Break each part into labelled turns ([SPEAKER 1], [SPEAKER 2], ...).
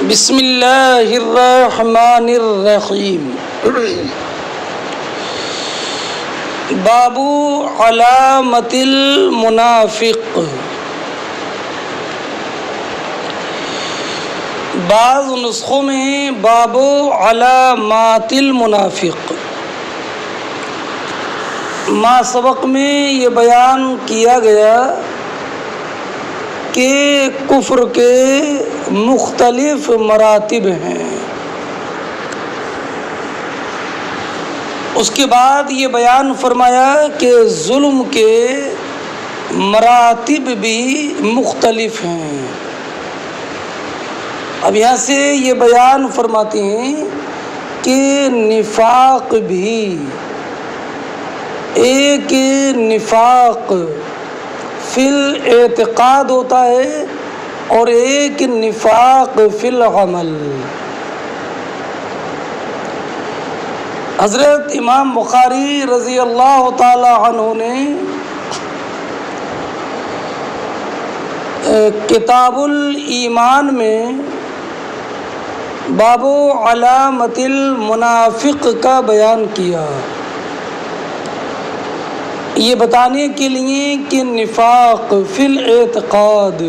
[SPEAKER 1] بسم اللہ الرحمن الرحیم۔ باب علامت المنافق۔ بعض نسخوں میں باب علامات المنافق۔ ما سبق میں یہ بیان کیا گیا کہ کفر کے مختلف مراتب ہیں۔ اس کے بعد یہ بیان فرمایا کہ ظلم کے مراتب بھی مختلف ہیں۔ اب یہاں سے یہ بیان فرماتے ہیں کہ نفاق بھی ایک نفاق فی الاعتقاد ہوتا ہے اور ایک نفاق فی العمل۔ حضرت امام بخاری رضی اللہ تعالی عنہ نے کتاب الایمان میں باب علامت المنافق کا بیان کیا، یہ بتانے کے لیے کہ نفاق فی الاعتقاد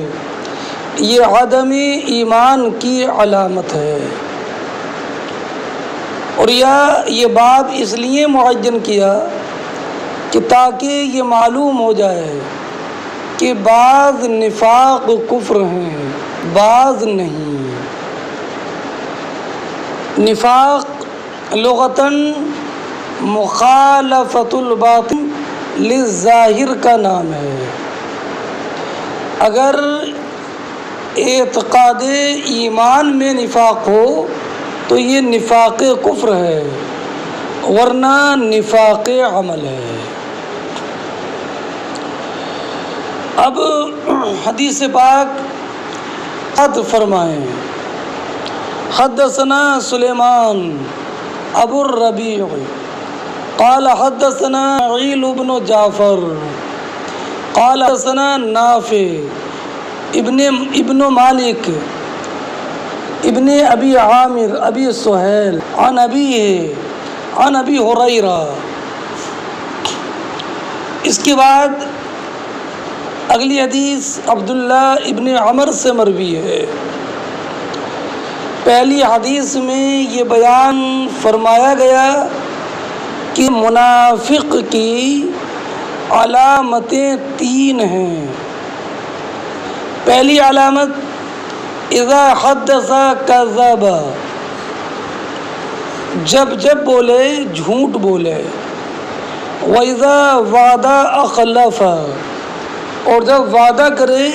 [SPEAKER 1] یہ عدم ایمان کی علامت ہے، اور یہ باب اس لیے معین کیا کہ تاکہ یہ معلوم ہو جائے کہ بعض نفاق کفر ہیں، بعض نہیں۔ نفاق لغتاً مخالفت الباطن للظاہر کا نام ہے۔ اگر اعتقاد ایمان میں نفاق ہو تو یہ نفاق کفر ہے، ورنہ نفاق عمل ہے۔ اب حدیث پاک قد فرمائیں، حدثنا سلیمان ابو الربیع قال حدثنا عیل بن جعفر قال حدثنا نافع ابن مالک ابن ابی عامر ابی سہیل عن ابی ہریرہ۔ اس کے بعد اگلی حدیث عبداللہ ابن عمر سے مروی ہے۔ پہلی حدیث میں یہ بیان فرمایا گیا کہ منافق کی علامتیں تین ہیں۔ پہلی علامت اذا حدث کذب، جب بولے جھوٹ بولے، وَإِذَا وعد اخلف، اور جب وعدہ کرے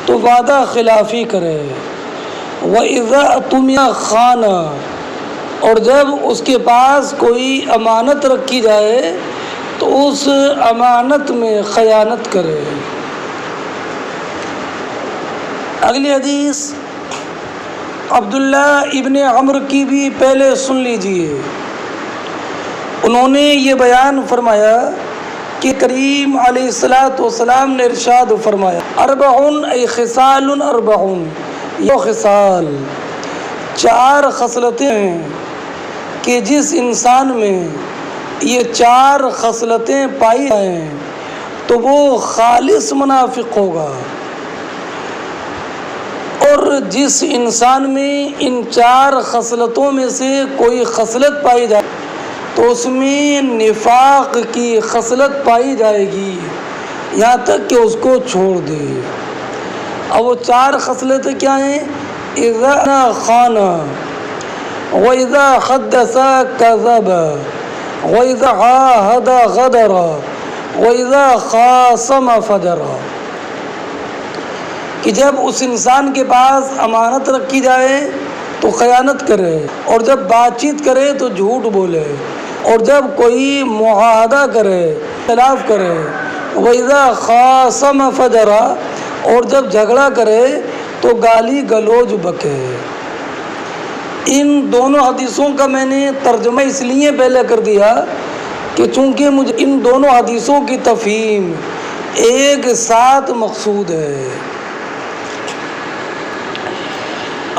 [SPEAKER 1] تو وعدہ خلافی کرے، وَإِذَا اؤْتُمِنَ خَانَ، اور جب اس کے پاس کوئی امانت رکھی جائے تو اس امانت میں خیانت کرے۔ اگلی حدیث عبداللہ ابن عمر کی بھی پہلے سن لیجئے۔ انہوں نے یہ بیان فرمایا کہ کریم علیہ السلام نے ارشاد فرمایا، اربعن ای خصال اربعن، یہ خصال چار خصلتیں ہیں کہ جس انسان میں یہ چار خصلتیں پائی جائیں تو وہ خالص منافق ہوگا، اور جس انسان میں ان چار خصلتوں میں سے کوئی خصلت پائی جائے تو اس میں نفاق کی خصلت پائی جائے گی، یہاں تک کہ اس کو چھوڑ دے۔ اب وہ چار خصلتیں کیا ہیں؟ اذا خان، وَإِذَا حَدَّثَ كَذَبَ، وَإِذَا عَاهَدَ غَدَرَ، وَإِذَا خَاصَمَ فَجَرَ۔ کہ جب اس انسان کے پاس امانت رکھی جائے تو خیانت کرے، اور جب بات چیت کرے تو جھوٹ بولے، اور جب کوئی معاہدہ کرے خلاف کرے، وَإِذَا خَاصَمَ فَجَرَ، اور جب جھگڑا کرے تو گالی گلوچ بکے۔ ان دونوں حدیثوں کا میں نے ترجمہ اس لیے پہلے کر دیا کہ چونکہ مجھے ان دونوں حدیثوں کی تفہیم ایک ساتھ مقصود ہے۔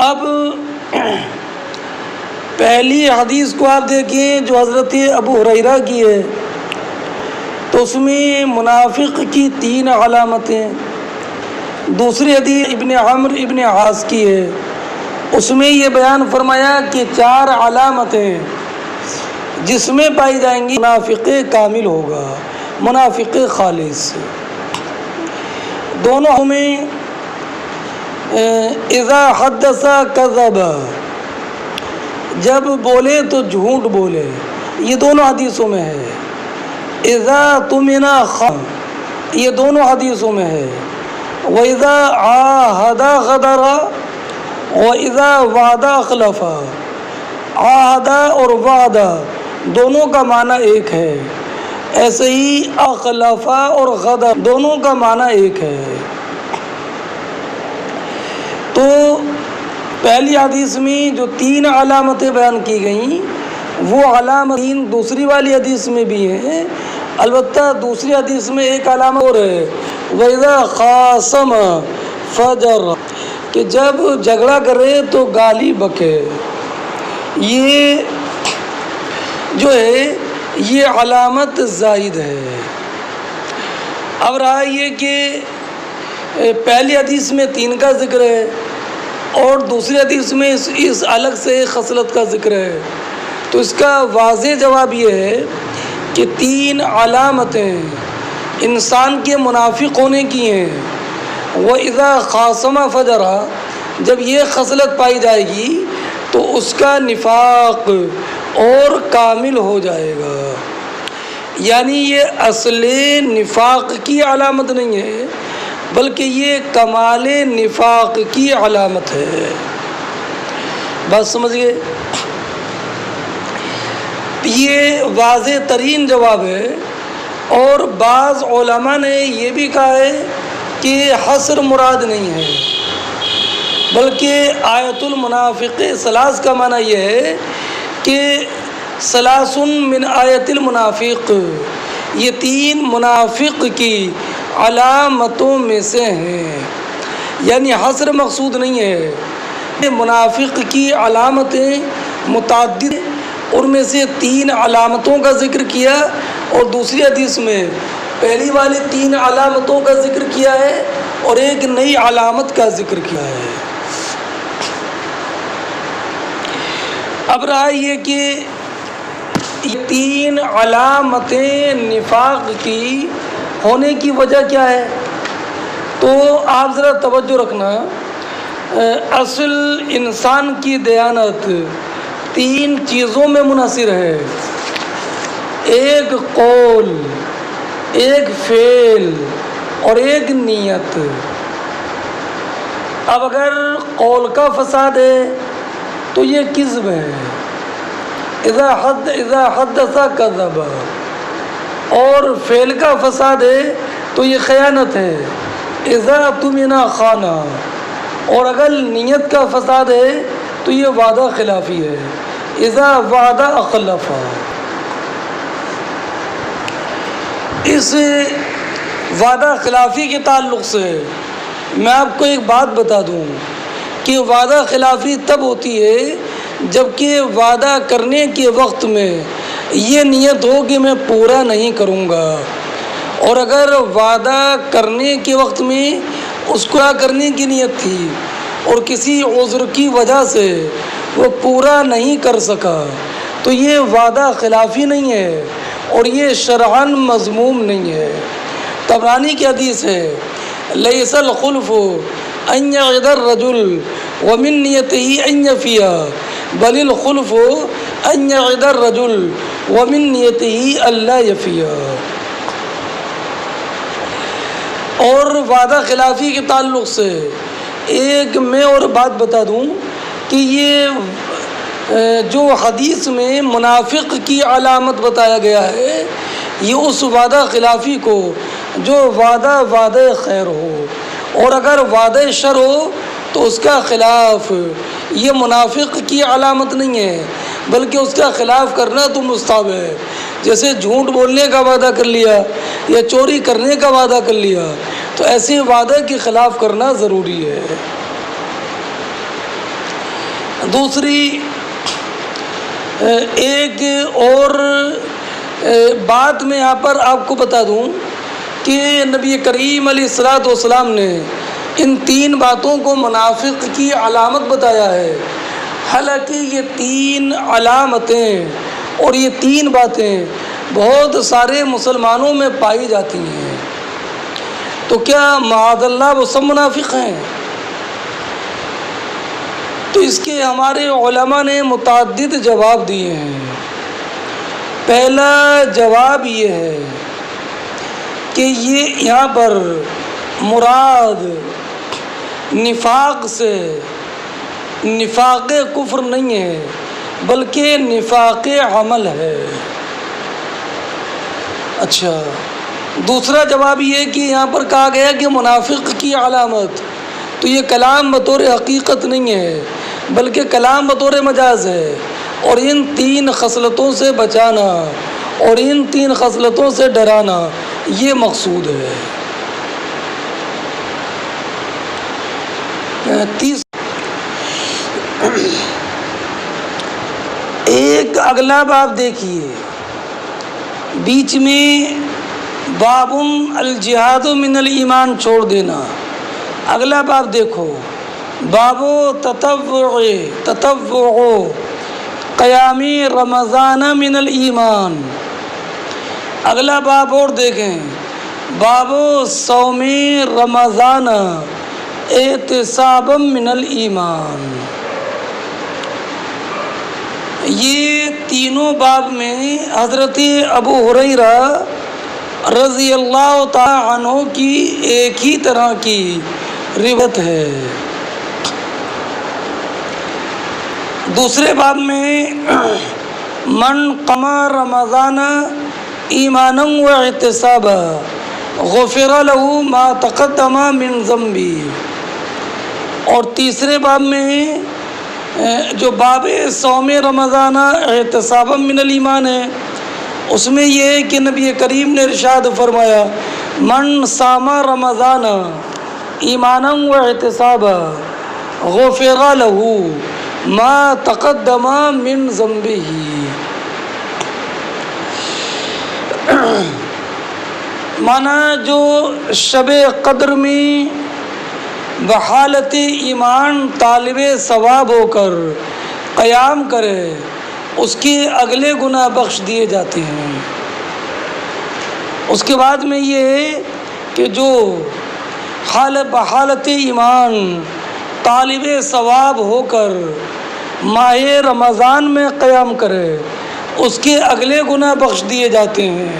[SPEAKER 1] اب پہلی حدیث کو آپ دیکھیں جو حضرت ابو ہریرہ کی ہے، تو اس میں منافق کی 3 علامتیں. دوسری حدیث ابن عمرو ابن عاص کی ہے، اس میں یہ بیان فرمایا کہ 4 علامتیں جس میں پائی جائیں گی منافق کامل ہوگا، منافق خالص. دونوں میں اذا حدث کذب، جب بولے تو جھوٹ بولے، یہ دونوں حدیثوں میں ہے. اذا اؤتمن خان، یہ دونوں حدیثوں میں ہے. وَإِذَا عَاهَدَ غَدَرَ وَإِذَا وَعَدَ أَخْلَفَ. عَاهَدَ اور وعدہ دونوں کا معنی ایک ہے، ایسے ہی اخلف اور غدر دونوں کا معنی ایک ہے. تو پہلی حدیث میں جو 3 علامتیں بیان کی گئیں وہ علامتیں دوسری والی حدیث میں بھی ہیں. البتہ دوسری حدیث میں ایک علامت اور ہے، وَإِذَا خَاصَمَ فَجَرَ، کہ جب جھگڑا کرے تو گالی بکے. یہ جو ہے یہ علامت زائد ہے. اب رہا یہ کہ پہلی حدیث میں 3 کا ذکر ہے اور دوسری حدیث میں اس الگ سے خصلت کا ذکر ہے. تو اس کا واضح جواب یہ ہے کہ 3 علامتیں انسان کے منافق ہونے کی ہیں. وَإِذَا خَاصَمَ فَجَرَ، جب یہ خصلت پائی جائے گی تو اس کا نفاق اور کامل ہو جائے گا. یعنی یہ اصل نفاق کی علامت نہیں ہے بلکہ یہ کمال نفاق کی علامت ہے. بات سمجھ گئے؟ یہ واضح ترین جواب ہے. اور بعض علماء نے یہ بھی کہا ہے کہ حصر مراد نہیں ہے بلکہ آیت المنافق ثلاث کا معنی یہ ہے کہ ثلاث من آیت المنافق، یہ 3 منافق کی علامتوں میں سے ہیں. یعنی حصر مقصود نہیں ہے. منافق کی علامتیں متعدد، ان میں سے 3 علامتوں کا ذکر کیا اور دوسری حدیث میں پہلی والی 3 علامتوں کا ذکر کیا ہے اور ایک نئی علامت کا ذکر کیا ہے. اب رہا یہ کہ یہ 3 علامتیں نفاق کی ہونے کی وجہ کیا ہے. تو آپ ذرا توجہ رکھنا، اصل انسان کی دیانت 3 چیزوں میں منحصر ہے، ایک قول، ایک فعل اور ایک نیت. اب اگر قول کا فساد ہے تو یہ کذب ہے، اذا حدث کذب. اور فعل کا فساد ہے تو یہ خیانت ہے، اذا اؤتمن خان. اور اگر نیت کا فساد ہے تو یہ وعدہ خلافی ہے، اذا وعد اخلف. اس وعدہ خلافی کے تعلق سے میں آپ کو ایک بات بتا دوں کہ وعدہ خلافی تب ہوتی ہے جب کہ وعدہ کرنے کے وقت میں یہ نیت ہو کہ میں پورا نہیں کروں گا، اور اگر وعدہ کرنے کے وقت میں اس کو کرنے کی نیت تھی اور کسی عذر کی وجہ سے وہ پورا نہیں کر سکا تو یہ وعدہ خلافی نہیں ہے اور یہ شرعاً مذموم نہیں ہے. طبرانی کی حدیث ہے، لیس الخلف ان یعد الرجل ومن نیتہ ان یفی، بل الخلف ان یعد الرجل ومن نیتہ الا یفی. اور وعدہ خلافی کے تعلق سے ایک میں اور بات بتا دوں کہ یہ جو حدیث میں منافق کی علامت بتایا گیا ہے یہ اس وعدہ خلافی کو جو وعدہ خیر ہو، اور اگر وعدہ شر ہو تو اس کا خلاف یہ منافق کی علامت نہیں ہے بلکہ اس کا خلاف کرنا تو مستحب ہے. جیسے جھوٹ بولنے کا وعدہ کر لیا یا چوری کرنے کا وعدہ کر لیا تو ایسے وعدے کے خلاف کرنا ضروری ہے. دوسری ایک اور بات میں یہاں پر آپ کو بتا دوں کہ نبی کریم علیہ الصلوۃ والسلام نے ان 3 باتوں کو منافق کی علامت بتایا ہے، حالانکہ یہ 3 علامتیں اور یہ 3 باتیں بہت سارے مسلمانوں میں پائی جاتی ہیں، تو کیا معاذ اللہ وہ سب منافق ہیں؟ تو اس کے ہمارے علماء نے متعدد جواب دیے ہیں۔ پہلا جواب یہ ہے کہ یہ یہاں پر مراد نفاق سے نفاق کفر نہیں ہے بلکہ نفاق عمل ہے۔ اچھا، دوسرا جواب یہ کہ یہاں پر کہا گیا کہ منافق کی علامت، تو یہ کلام بطور حقیقت نہیں ہے بلکہ کلام بطور مجاز ہے، اور ان 3 خصلتوں سے بچانا اور ان 3 خصلتوں سے ڈرانا یہ مقصود ہے۔ ایک اگلا باب دیکھیے، بیچ میں باب الجہاد من الایمان چھوڑ دینا، اگلا باب دیکھو، باب تطوع قیام رمضان من الایمان، اگلا باب اور دیکھیں، باب صوم رمضان احتسابا من الایمان۔ یہ تینوں باب میں حضرت ابو ہریرہ رضی اللہ تعالی عنہ کی ایک ہی طرح کی روایت ہے۔ دوسرے باب میں من قام رمضان ایمانا و احتسابا غفر له ما تقدم من ذنبی، اور تیسرے باب میں جو باب صوم رمضان احتسابا من الایمان ہے، اس میں یہ ہے کہ نبی کریم نے ارشاد فرمایا من صام رمضان ایمانا و احتسابا غفر له ما تقدم من ذنبہ۔ مانا جو شب قدر میں بحالت ایمان طالب ثواب ہو کر قیام کرے اس کے اگلے گناہ بخش دیے جاتے ہیں۔ اس کے بعد میں یہ ہے کہ جو بحالت ایمان طالب ثواب ہو کر ماہ رمضان میں قیام کرے اس کے اگلے گناہ بخش دیے جاتے ہیں۔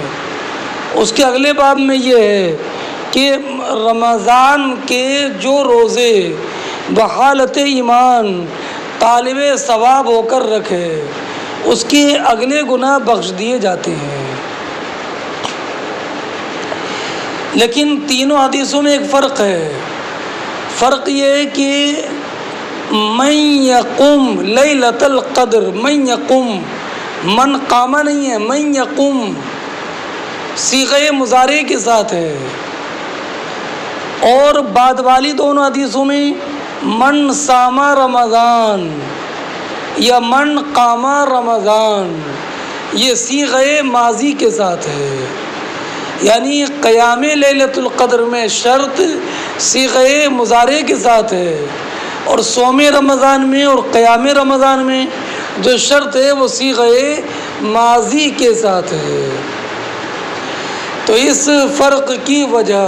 [SPEAKER 1] اس کے اگلے باب میں یہ ہے کہ رمضان کے جو روزے بحالت ایمان طالب ثواب ہو کر رکھے اس کے اگلے گناہ بخش دیے جاتے ہیں۔ لیکن تینوں حدیثوں میں ایک فرق ہے، فرق یہ ہے کہ من یقم لیلۃ القدر، من یقم، من قامہ نہیں ہے، من یقم صیغہ مضارع کے ساتھ ہے، اور بعد والی دونوں حدیثوں میں من صام رمضان یا من قام رمضان یہ صیغہ ماضی کے ساتھ ہے، یعنی قیام لیلۃ القدر میں شرط صیغہ مضارع کے ساتھ ہے، اور صوم رمضان میں اور قیام رمضان میں جو شرط ہے وہ صیغہ ماضی کے ساتھ ہے۔ تو اس فرق کی وجہ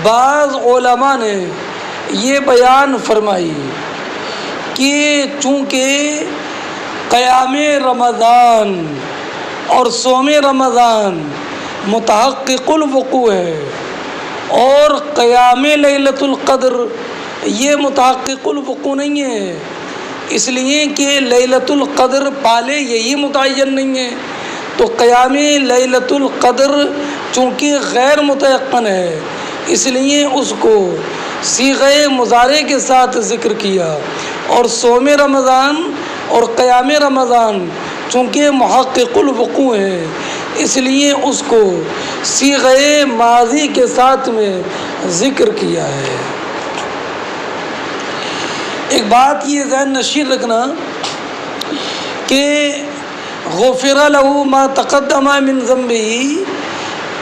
[SPEAKER 1] بعض علماء نے یہ بیان فرمائی کہ چونکہ قیام رمضان اور صوم رمضان متحقق الوقوع ہے اور قیام لیلۃ القدر یہ متحقق الوقوع نہیں ہے، اس لیے کہ لیلۃ القدر پالے یہی متعین نہیں ہے، تو قیام لیلۃ القدر چونکہ غیر متیقن ہے اس لیے اس کو صیغہ مضارع کے ساتھ ذکر کیا، اور صوم رمضان اور قیام رمضان چونکہ محقق الوقوع ہے اس لیے اس کو صیغہ ماضی کے ساتھ میں ذکر کیا ہے۔ ایک بات یہ ذہن نشین رکھنا کہ غفر لہ ما تقدم من ذنبہ،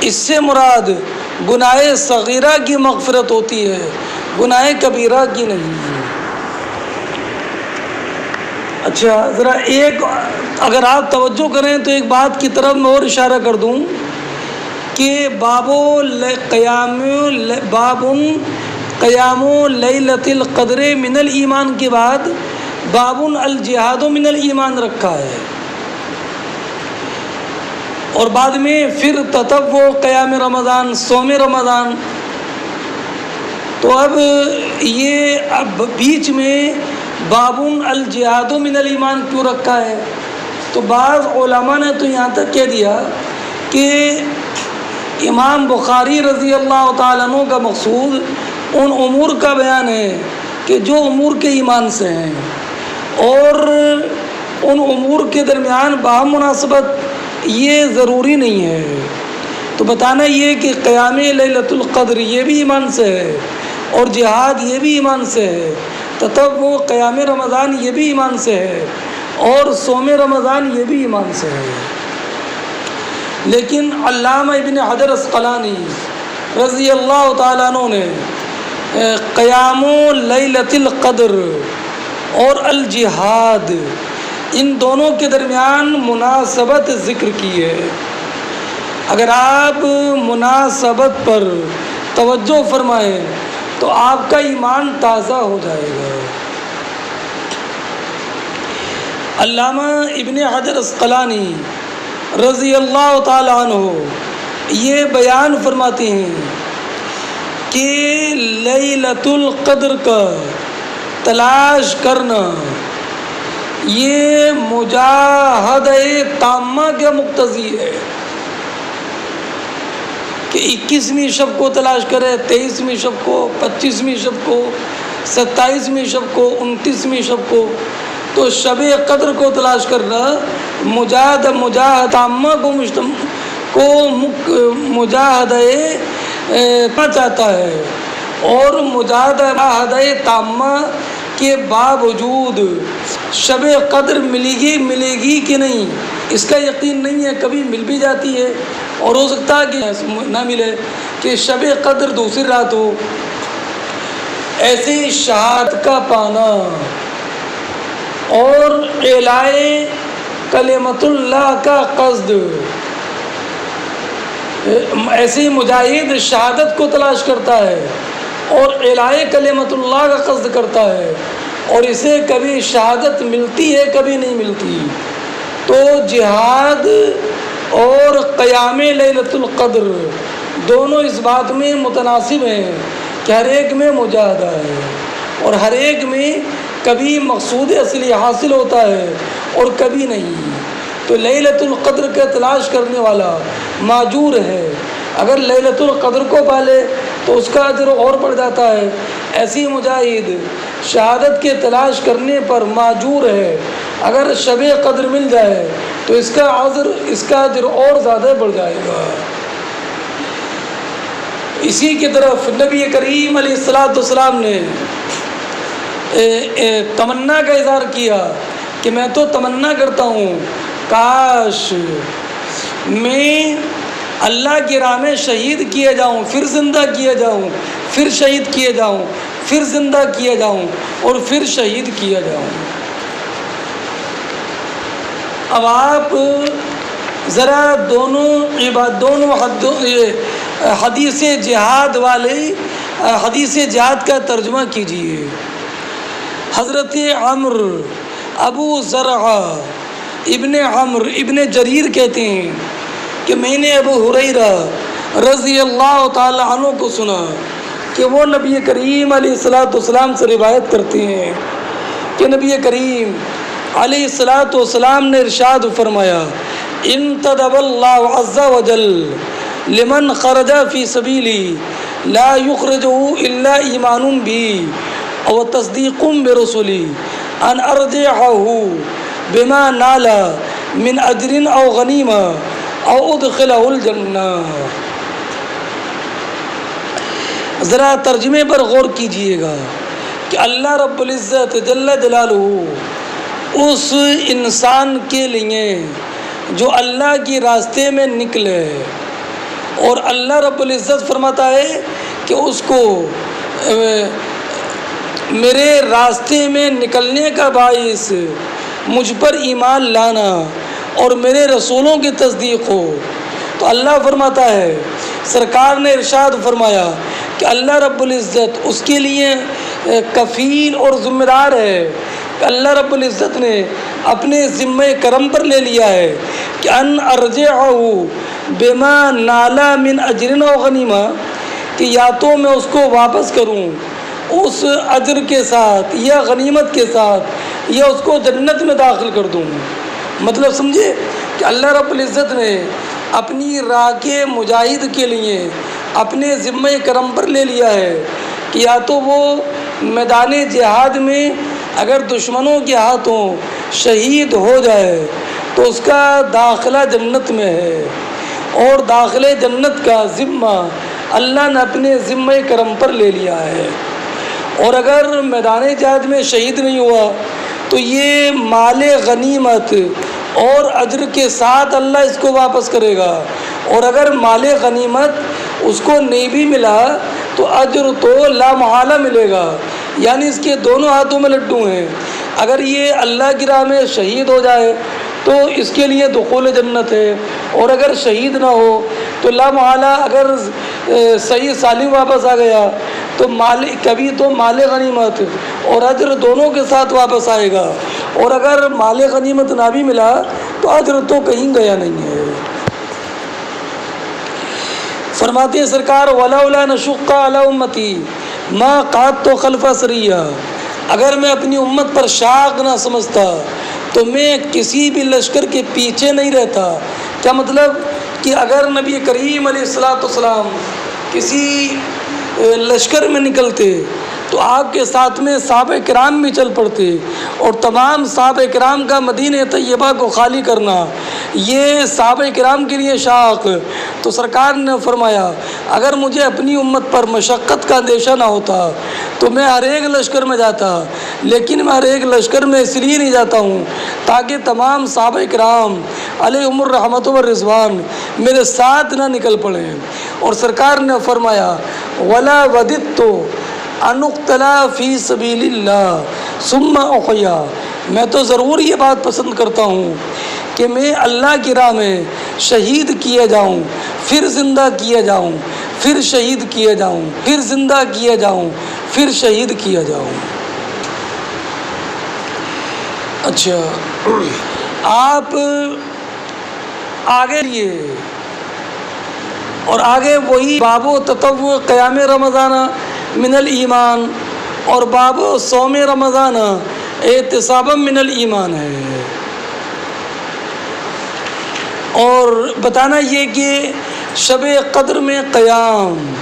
[SPEAKER 1] اس سے مراد گناہ صغیرہ کی مغفرت ہوتی ہے، گناہ کبیرہ کی نہیں۔ اچھا ذرا ایک اگر آپ توجہ کریں تو ایک بات کی طرف میں اور اشارہ کر دوں کہ باب قیام لیلۃ القدر من الایمان کے بعد باب الجہاد من الایمان رکھا ہے، اور بعد میں پھر تطوع قیام رمضان، صوم رمضان۔ تو اب یہ بیچ میں باب الجہاد من الایمان کیوں رکھا ہے؟ تو بعض علماء نے تو یہاں تک کہہ دیا کہ امام بخاری رضی اللہ تعالیٰ عنہ کا مقصود ان امور کا بیان ہے کہ جو امور کے ایمان سے ہیں، اور ان امور کے درمیان باہم مناسبت یہ ضروری نہیں ہے۔ تو بتانا یہ کہ قیام لیلۃ القدر یہ بھی ایمان سے ہے، اور جہاد یہ بھی ایمان سے ہے، تطوع قیام رمضان یہ بھی ایمان سے ہے، اور صوم رمضان یہ بھی ایمان سے ہے۔ لیکن علامہ ابن حجر عسقلانی رضی اللہ تعالیٰ عنہ نے قیام لیلۃ القدر اور الجہاد ان دونوں کے درمیان مناسبت ذکر کی ہے۔ اگر آپ مناسبت پر توجہ فرمائیں تو آپ کا ایمان تازہ ہو جائے گا۔ علامہ ابن حجر عسقلانی رضی اللہ تعالیٰ عنہ یہ بیان فرماتے ہیں کہ لیلۃ القدر کا تلاش کرنا یہ مجاہدہ تامہ کا مقتضی ہے، کہ 21ویں شب کو تلاش کرے، 23ویں شب کو، 25ویں شب کو، 27ویں شب کو، 29ویں شب کو۔ تو شب قدر کو تلاش کرنا مجاہدہ تامہ کو مجاہدہ چاہتا ہے، اور مجاہدہ تامہ کے باوجود شب قدر ملے گی کہ نہیں اس کا یقین نہیں ہے، کبھی مل بھی جاتی ہے اور ہو سکتا ہے کہ نہ ملے، کہ شب قدر دوسری رات ہو۔ ایسے شہادت کا پانا اور اعلائے کلمت اللہ کا قصد، ایسے ہی مجاہد شہادت کو تلاش کرتا ہے اور اعلائے کلمت اللہ کا قصد کرتا ہے، اور اسے کبھی شہادت ملتی ہے کبھی نہیں ملتی۔ تو جہاد اور قیام لیلۃ القدر دونوں اس بات میں متناسب ہیں کہ ہر ایک میں مجاہدہ ہے، اور ہر ایک میں کبھی مقصود اصلی حاصل ہوتا ہے اور کبھی نہیں۔ تو لیلۃ القدر کا تلاش کرنے والا ماجور ہے، اگر لیلۃ القدر کو پالے تو اس کا اجر اور بڑھ جاتا ہے۔ ایسی مجاہد شہادت کے تلاش کرنے پر ماجور ہے، اگر شب قدر مل جائے تو اس کا اجر اور زیادہ بڑھ جائے گا۔ اسی کی طرف نبی کریم علیہ الصلوۃ والسلام نے تمنا کا اظہار کیا کہ میں تو تمنا کرتا ہوں کاش میں اللہ کی راہ میں شہید کیا جاؤں، پھر زندہ کیا جاؤں، پھر شہید کیا جاؤں، پھر زندہ کیا جاؤں، اور پھر شہید کیا جاؤں۔ اب آپ ذرا دونوں حدیث جہاد حدیث جہاد کا ترجمہ کیجیے۔ حضرت عمرو ابو زرعہ ابن عمرو ابن جریر کہتے ہیں کہ میں نے ابو ہریرہ رضی اللہ تعالی عنہ کو سنا کہ وہ نبی کریم علیہ الصلوۃ والسلام سے روایت کرتے ہیں کہ نبی کریم علیہ الصلوۃ والسلام نے ارشاد فرمایا، انتدب اللہ عز وجل لمن خرج فی سبیلی لا یخرجہ الا ایمان بی او تصدیق برسلی ان ارجعہ بما نال من اجر او غنیمہ او ادخلہ الجنہ۔ ذرا ترجمے پر غور کیجئے گا کہ اللہ رب العزت جل جلالہ اس انسان کے لیے جو اللہ کی راستے میں نکلے، اور اللہ رب العزت فرماتا ہے کہ اس کو میرے راستے میں نکلنے کا باعث مجھ پر ایمان لانا اور میرے رسولوں کی تصدیق ہو، تو اللہ فرماتا ہے، سرکار نے ارشاد فرمایا کہ اللہ رب العزت اس کے لیے کفیل اور ذمہ دار ہے کہ اللہ رب العزت نے اپنے ذمہ کرم پر لے لیا ہے کہ ان ارجعہ بما نالا من اجر و غنیمہ، کہ یا تو میں اس کو واپس کروں اس اجر کے ساتھ یا غنیمت کے ساتھ، یا اس کو جنت میں داخل کر دوں۔ مطلب سمجھے کہ اللہ رب العزت نے اپنی راہ کے مجاہد کے لیے اپنے ذمہ کرم پر لے لیا ہے کہ یا تو وہ میدان جہاد میں اگر دشمنوں کے ہاتھوں شہید ہو جائے تو اس کا داخلہ جنت میں ہے، اور داخلے جنت کا ذمہ اللہ نے اپنے ذمہ کرم پر لے لیا ہے، اور اگر میدان جہاد میں شہید نہیں ہوا تو یہ مال غنیمت اور اجر کے ساتھ اللہ اس کو واپس کرے گا، اور اگر مال غنیمت اس کو نہیں بھی ملا تو اجر تو لا محالہ ملے گا، یعنی اس کے دونوں ہاتھوں میں لڈو ہیں۔ اگر یہ اللہ کی راہ میں شہید ہو جائے تو اس کے لیے دخول جنت ہے، اور اگر شہید نہ ہو تو لا محالہ اگر صحیح سالم واپس آ گیا تو کبھی تو مال غنیمت اور اجر دونوں کے ساتھ واپس آئے گا، اور اگر مال غنیمت نہ بھی ملا تو اجر تو کہیں گیا نہیں ہے۔ فرماتے ہیں سرکار ولولا نشق علی امتی ما قعدت خلف سریہ، اگر میں اپنی امت پر شاق نہ سمجھتا تو میں کسی بھی لشکر کے پیچھے نہیں رہتا۔ کیا مطلب کہ اگر نبی کریم علیہ السلام کسی لشکر میں نکلتے تو آپ کے ساتھ میں صحابہ کرام بھی چل پڑتے، اور تمام صحابہ کرام کا مدینہ طیبہ کو خالی کرنا یہ صحابہ کرام کے لیے شاق۔ تو سرکار نے فرمایا اگر مجھے اپنی امت پر مشقت کا اندیشہ نہ ہوتا تو میں ہر ایک لشکر میں جاتا، لیکن میں ہر ایک لشکر میں اس لیے نہیں جاتا ہوں تاکہ تمام صحابہ کرام علیہم الرحمۃ والرضوان میرے ساتھ نہ نکل پڑیں۔ اور سرکار نے فرمایا ولا وددت ان اقتلا فی سبیل اللہ ثم احیا، میں تو ضرور یہ بات پسند کرتا ہوں کہ میں اللہ کی راہ میں شہید کیا جاؤں، پھر زندہ کیا جاؤں، پھر شہید کیا جاؤں، پھر زندہ کیا جاؤں، پھر شہید کیا جاؤں۔ اچھا، آپ آگے لیے اور آگے وہی باب و تطوع قیام رمضان من الایمان اور باب و صوم رمضان احتسابا من الایمان ہے، اور بتانا یہ کہ شب قدر میں قیام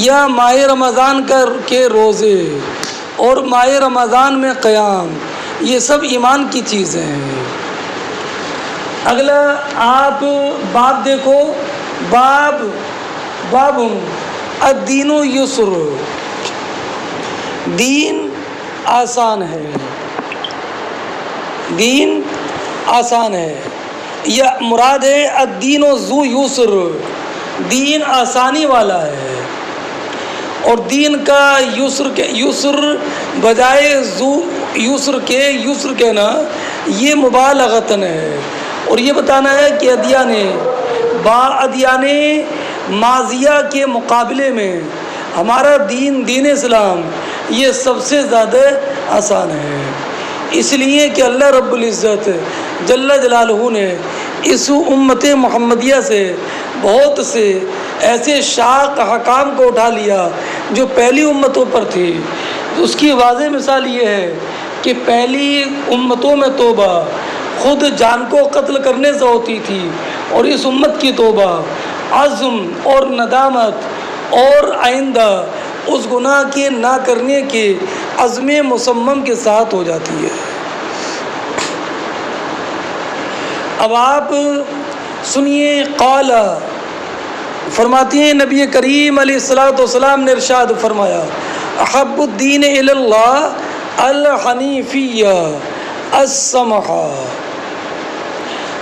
[SPEAKER 1] یا ماہ رمضان کے روزے اور ماہ رمضان میں قیام یہ سب ایمان کی چیزیں ہیں۔ اگلا آپ باب دیکھو، باب الدین یسر، دین آسان ہے، دین آسان ہے، یا مراد ہے الدین ذو یسر، دین آسانی والا ہے، اور دین کا یسر بجائے ذو یسر کے یسر کہنا یہ مبالغتاً ہے، اور یہ بتانا ہے کہ ادیان ماضیہ کے مقابلے میں ہمارا دین اسلام یہ سب سے زیادہ آسان ہے، اس لیے کہ اللہ رب العزت جل جلالہ نے اس امت محمدیہ سے بہت سے ایسے شاق حکام کو اٹھا لیا جو پہلی امتوں پر تھی۔ اس کی واضح مثال یہ ہے کہ پہلی امتوں میں توبہ خود جان کو قتل کرنے سے ہوتی تھی، اور اس امت کی توبہ عزم اور ندامت اور آئندہ اس گناہ کے نہ کرنے کے عزم مصمم کے ساتھ ہو جاتی ہے۔ اب آپ سنیے، قال فرماتی ہیں نبی کریم علیہ الصلوۃ والسلام نے ارشاد فرمایا احب الدین الی اللہ الحنیفیہ السمحہ۔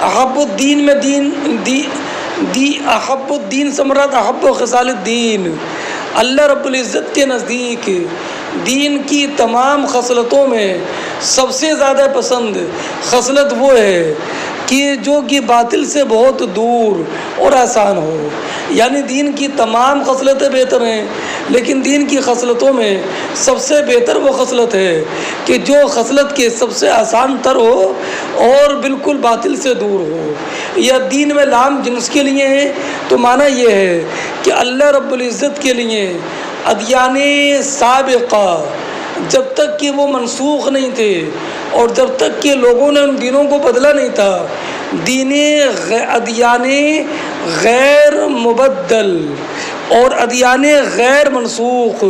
[SPEAKER 1] احب الدین میں احب الدین سے مراد احب خصال الدین، اللہ رب العزت کے نزدیک دین کی تمام خصلتوں میں سب سے زیادہ پسند خصلت وہ ہے کہ جو کہ باطل سے بہت دور اور آسان ہو۔ یعنی دین کی تمام خصلتیں بہتر ہیں، لیکن دین کی خصلتوں میں سب سے بہتر وہ خصلت ہے کہ جو خصلت کے سب سے آسان تر ہو اور بالکل باطل سے دور ہو۔ یا دین میں لام جنس کے لیے ہے تو معنی یہ ہے کہ اللہ رب العزت کے لیے ادیان سابقہ جب تک کہ وہ منسوخ نہیں تھے اور جب تک کہ لوگوں نے ان دینوں کو بدلا نہیں تھا، ادیان غیر مبدل اور ادیان غیر منسوخ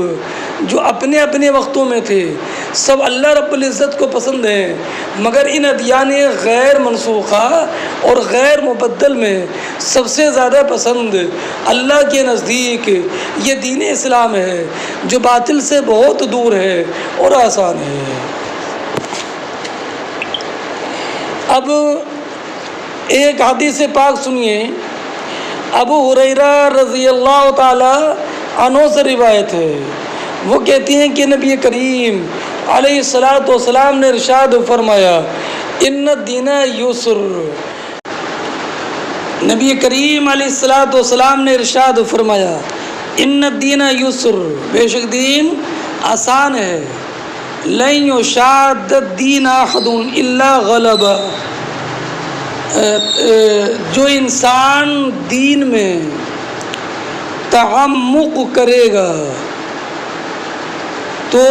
[SPEAKER 1] جو اپنے اپنے وقتوں میں تھے سب اللہ رب العزت کو پسند ہیں، مگر ان ادیان غیر منسوخہ اور غیر مبدل میں سب سے زیادہ پسند اللہ کے نزدیک یہ دین اسلام ہے جو باطل سے بہت دور ہے اور آسان ہے۔ اب ایک حدیث پاک سنیے، ابو ہریرہ رضی اللہ تعالی عنہ سے روایت ہے، وہ کہتی ہیں کہ نبی کریم علیہ الصلاۃ والسلام نے ارشاد فرمایا ان الدین یسر۔ نبی کریم علیہ الصلاۃ والسلام نے ارشاد فرمایا ان الدین یسر، بے شک دین آسان ہے، لن یشاد الدین احد الا غلبہ۔ جو انسان دین میں تعمق کرے گا تو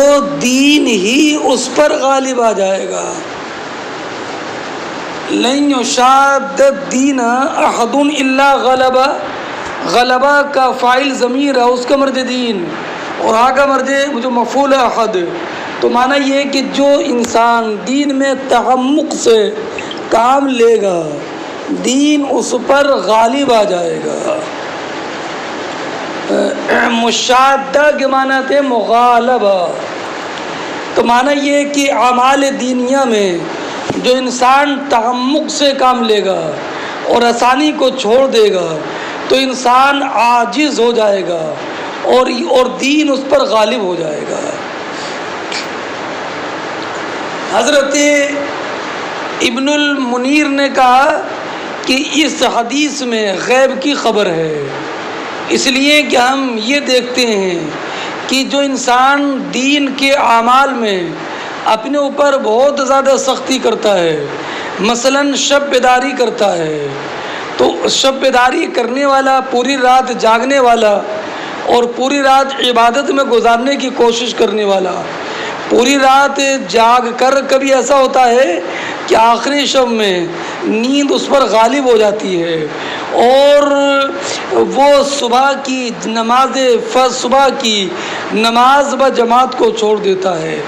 [SPEAKER 1] دین ہی اس پر غالب آ جائے گا۔ لن یشاد الدین احد الا غلبہ، غلبہ کا فاعل ضمیر ہے، اس کا مرج دین، اور آگا مرج جو مفعول احد، تو معنی یہ ہے کہ جو انسان دین میں تعمق سے کام لے گا دین اس پر غالب آ جائے گا۔ مشادہ کے معنی تھے مغالبہ، تو معنی یہ ہے کہ اعمال دینیہ میں جو انسان تعمق سے کام لے گا اور آسانی کو چھوڑ دے گا تو انسان عاجز ہو جائے گا اور دین اس پر غالب ہو جائے گا۔ حضرت ابن المنیر نے کہا کہ اس حدیث میں غیب کی خبر ہے، اس لیے کہ ہم یہ دیکھتے ہیں کہ جو انسان دین کے اعمال میں اپنے اوپر بہت زیادہ سختی کرتا ہے، مثلا شب بیداری کرتا ہے، تو شب بیداری کرنے والا، پوری رات جاگنے والا اور پوری رات عبادت میں گزارنے کی کوشش کرنے والا، پوری رات جاگ کر کبھی ایسا ہوتا ہے کہ آخری شب میں نیند اس پر غالب ہو جاتی ہے اور وہ صبح کی نماز بجماعت کو چھوڑ دیتا ہے،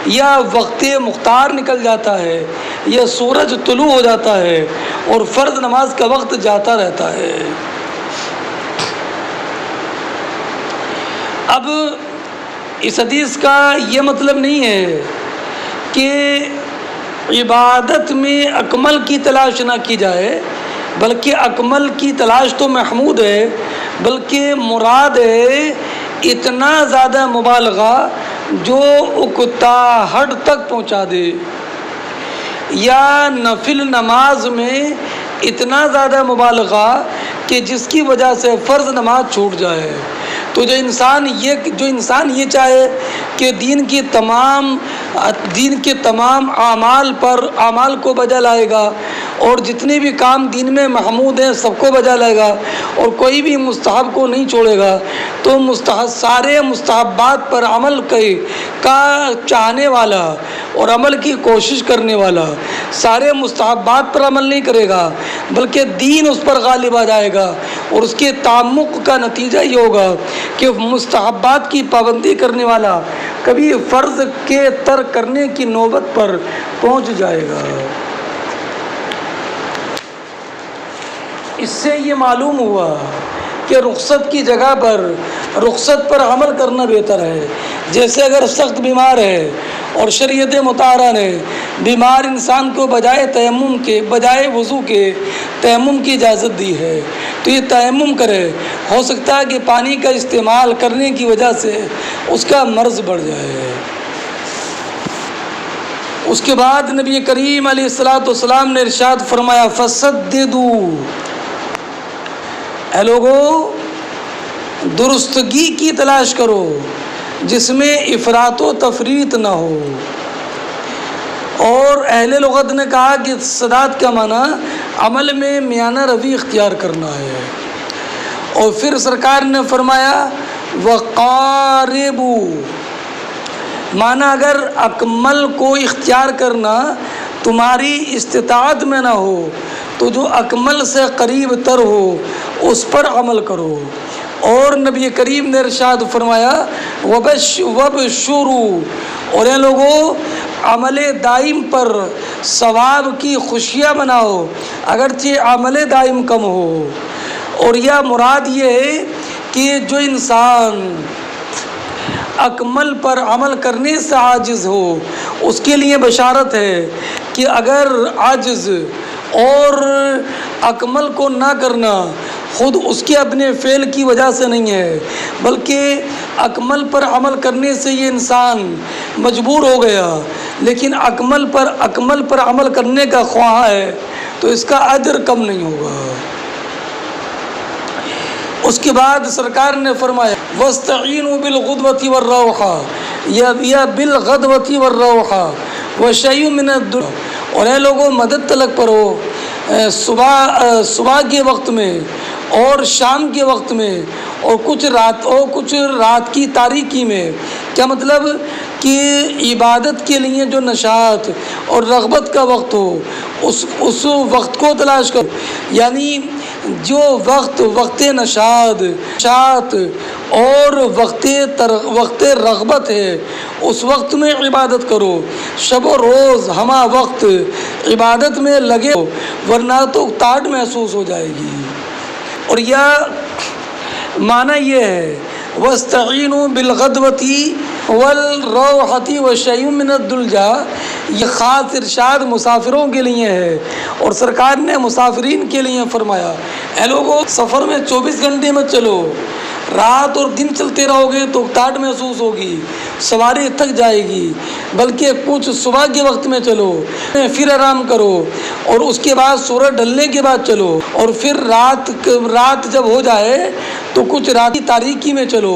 [SPEAKER 1] یا وقت مختار نکل جاتا ہے، یا سورج طلوع ہو جاتا ہے اور فرض نماز کا وقت جاتا رہتا ہے۔ اب اس حدیث کا یہ مطلب نہیں ہے کہ عبادت میں اکمل کی تلاش نہ کی جائے، بلکہ اکمل کی تلاش تو محمود ہے، بلکہ مراد ہے اتنا زیادہ مبالغہ جو اکتاہٹ تک پہنچا دے، یا نفل نماز میں اتنا زیادہ مبالغہ کہ جس کی وجہ سے فرض نماز چھوٹ جائے۔ تو جو انسان یہ چاہے کہ دین کے تمام اعمال کو بجا لائے گا اور جتنے بھی کام دین میں محمود ہیں سب کو بجا لائے گا اور کوئی بھی مستحب کو نہیں چھوڑے گا، تو سارے مستحبات پر عمل کا چاہنے والا اور عمل کی کوشش کرنے والا سارے مستحبات پر عمل نہیں کرے گا، بلکہ دین اس پر غالب آ جائے گا، اور اس کے تعمق کا نتیجہ یہ ہوگا کہ مستحبات کی پابندی کرنے والا کبھی فرض کے ترک کرنے کی نوبت پر پہنچ جائے گا۔ اس سے یہ معلوم ہوا کہ رخصت کی جگہ پر رخصت پر عمل کرنا بہتر ہے، جیسے اگر سخت بیمار ہے اور شریعت مطہرہ نے بیمار انسان کو بجائے وضو کے تیمم کی اجازت دی ہے تو یہ تیمم کرے، ہو سکتا ہے کہ پانی کا استعمال کرنے کی وجہ سے اس کا مرض بڑھ جائے۔ اس کے بعد نبی کریم علیہ السلام نے ارشاد فرمایا فسددوا، اے لوگو درستگی کی تلاش کرو جس میں افراط و تفریط نہ ہو۔ اور اہل لغت نے کہا کہ سداد کا معنی عمل میں میانہ روی اختیار کرنا ہے۔ اور پھر سرکار نے فرمایا وقاربوا، معنی اگر اکمل کو اختیار کرنا تمہاری استطاعت میں نہ ہو تو جو اکمل سے قریب تر ہو اس پر عمل کرو۔ اور نبی کریم نے ارشاد فرمایا وبشروا، اور اے لوگوں عمل دائم پر ثواب کی خوشیاں مناؤ اگرچہ عمل دائم کم ہو۔ اور یہ مراد یہ ہے کہ جو انسان اکمل پر عمل کرنے سے عاجز ہو اس کے لیے بشارت ہے کہ اگر عاجز اور اکمل کو نہ کرنا خود اس کے اپنے فعل کی وجہ سے نہیں ہے بلکہ اکمل پر عمل کرنے سے یہ انسان مجبور ہو گیا، لیکن اکمل پر عمل کرنے کا خواہاں ہے تو اس کا اجر کم نہیں ہوگا۔ اس کے بعد سرکار نے فرمایا وَاسْتَعِينُوا بِالْغُدْوَةِ وَالرَّوْحَةِ یا بِالْغَدْوَةِ وَالرَّوْحَةِ وَشَيْءٌ مِّنَ الدُّنْيَا، اور اے لوگوں مدد طلب کرو صبح کے وقت میں اور شام کے وقت میں اور کچھ رات کی تاریکی میں۔ کیا مطلب کہ عبادت کے لیے جو نشاط اور رغبت کا وقت ہو اس وقت کو تلاش کرو، یعنی جو وقت نشاط اور وقت رغبت ہے اس وقت میں عبادت کرو، شب و روز ہمہ وقت عبادت میں لگے ہو ورنہ تو اکتاہٹ محسوس ہو جائے گی۔ اور یہ معنی یہ ہے وَاسْتَعِينُوا بِالْغَدْوَةِ وَالرَّوْحَةِ وَشَيْءٌ مِّنَ الدُّلْجَا، یہ خاص ارشاد مسافروں کے لیے ہے۔ اور سرکار نے مسافرین کے لیے فرمایا اے لوگوں سفر میں 24 گھنٹے میں چلو، رات اور دن چلتے رہو گے تو اکتاہٹ محسوس ہوگی، سواری تھک جائے گی، بلکہ کچھ صبح کے وقت میں چلو پھر آرام کرو اور اس کے بعد سورج ڈھلنے کے بعد چلو اور پھر رات جب ہو جائے تو کچھ رات کی تاریکی میں چلو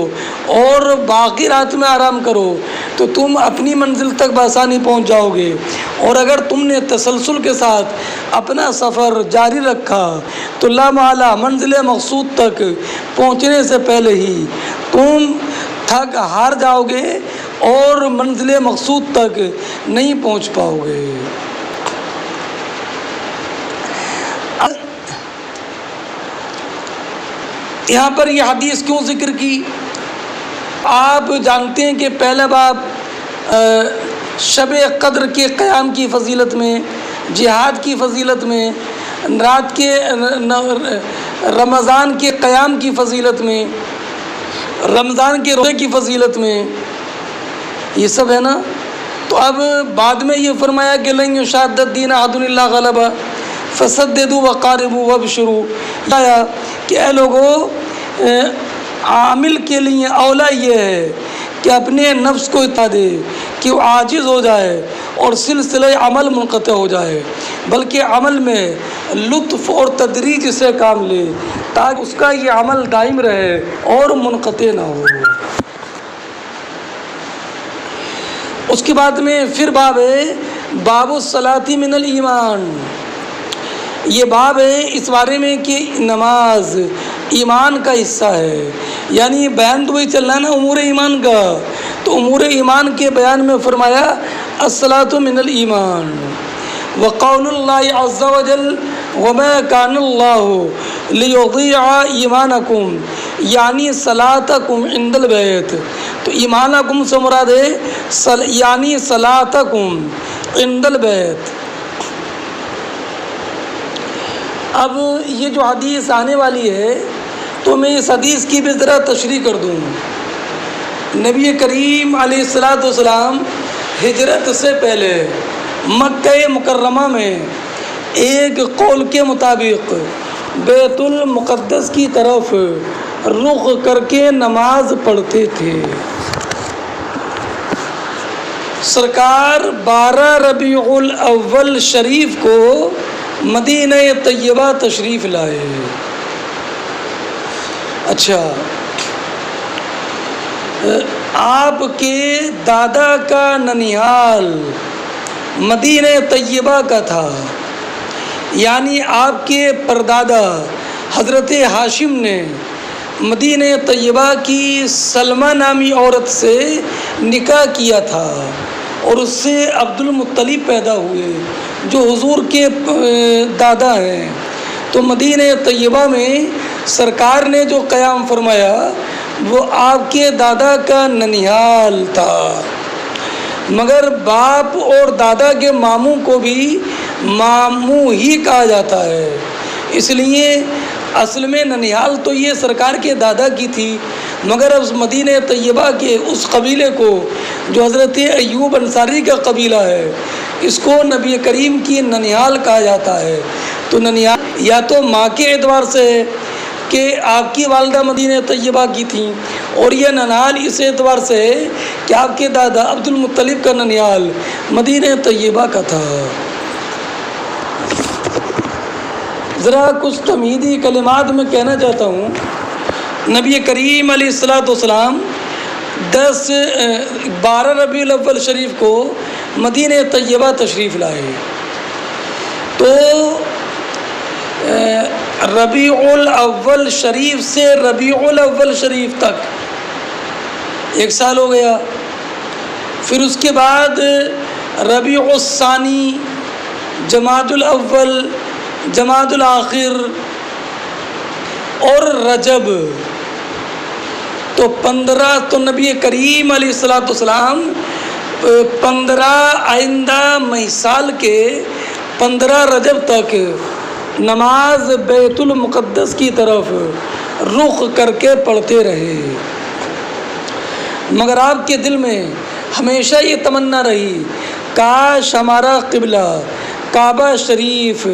[SPEAKER 1] اور باقی رات میں آرام کرو تو تم اپنی منزل تک بآسانی پہنچ جاؤ گے۔ اور اگر تم نے تسلسل کے ساتھ اپنا سفر جاری رکھا تو لا محالہ منزل مقصود تک پہنچنے سے پہلے ہی تم تھک ہار جاؤ گے اور منزل مقصود تک نہیں پہنچ پاؤ گے۔ یہاں پر یہ حدیث کیوں ذکر کی؟ آپ جانتے ہیں کہ پہلا باب شب قدر کے قیام کی فضیلت میں، جہاد کی فضیلت میں، رات کے رمضان کے قیام کی فضیلت میں، رمضان کے روزے کی فضیلت میں، یہ سب ہے نا۔ تو اب بعد میں یہ فرمایا کہ لن یشاد الدین احد الا غلبہ فسددوا وقاربوا وابشروا، کہ اے لوگوں عامل کے لیے اولا یہ ہے کہ اپنے نفس کو اطاع دے کہ وہ عاجز ہو جائے اور سلسلہ عمل منقطع ہو جائے، بلکہ عمل میں لطف اور تدریج سے کام لے تاکہ اس کا یہ عمل دائم رہے اور منقطع نہ ہو۔ اس کے بعد میں پھر باب ہے باب الصلاۃ من الایمان، یہ باب ہے اس بارے میں کہ نماز ایمان کا حصہ ہے، یعنی بیان تو وہی چل رہا ہے نا امور ایمان کا، تو امور ایمان کے بیان میں فرمایا الصلاۃ من الایمان وقول اللہ عز وجل وما کان اللہ لیضیع ایمانکم، یعنی صلاتکم عند البیت، تو ایمانکم سے مراد ہے یعنی صلاتکم عند البیت۔ اب یہ جو حدیث آنے والی ہے تو میں اس حدیث کی بھی ذرا تشریح کر دوں۔ نبی کریم علیہ الصلوۃ والسلام ہجرت سے پہلے مکہ مکرمہ میں ایک قول کے مطابق بیت المقدس کی طرف رخ کر کے نماز پڑھتے تھے۔ سرکار 12 ربیع الاول شریف کو مدینہ طیبہ تشریف لائے۔ اچھا، آپ کے دادا کا ننیال مدینہ طیبہ کا تھا، یعنی آپ کے پردادا حضرت ہاشم نے مدینہ طیبہ کی سلمہ نامی عورت سے نکاح کیا تھا اور اس سے عبد المطلب پیدا ہوئے جو حضور کے دادا ہیں۔ تو مدینہ طیبہ میں سرکار نے جو قیام فرمایا وہ آپ کے دادا کا ننیال تھا، مگر باپ اور دادا کے ماموں کو بھی ماموں ہی کہا جاتا ہے، اس لیے اصل میں ننیال تو یہ سرکار کے دادا کی تھی، مگر اس مدینہ طیبہ کے اس قبیلے کو جو حضرت ایوب انصاری کا قبیلہ ہے اس کو نبی کریم کی ننیال کہا جاتا ہے۔ تو ننیال یا تو ماں کے اعتبار سے ہے کہ آپ کی والدہ مدینہ طیبہ کی تھیں، اور یہ ننیال اس اعتبار سے ہے کہ آپ کے دادا عبد المطلب کا ننیال مدینہ طیبہ کا تھا۔ ذرا کچھ تمہیدی کلمات میں کہنا چاہتا ہوں۔ نبی کریم علیہ الصلوۃ والسلام 12 ربیع الاول شریف کو مدینہ طیبہ تشریف لائے، تو ربیع الاول شریف سے ربیع الاول شریف تک 1 سال ہو گیا، پھر اس کے بعد ربیع الثانی، جمادی الاول، جمادی الاخر اور رجب، تو 15 تو نبی کریم علیہ الصلوۃ والسلام 15 آئندہ مئی سال کے 15 رجب تک نماز بیت المقدس کی طرف رخ کر کے پڑھتے رہے، مگر آپ کے دل میں ہمیشہ یہ تمنا رہی کاش ہمارا قبلہ کعبہ شریف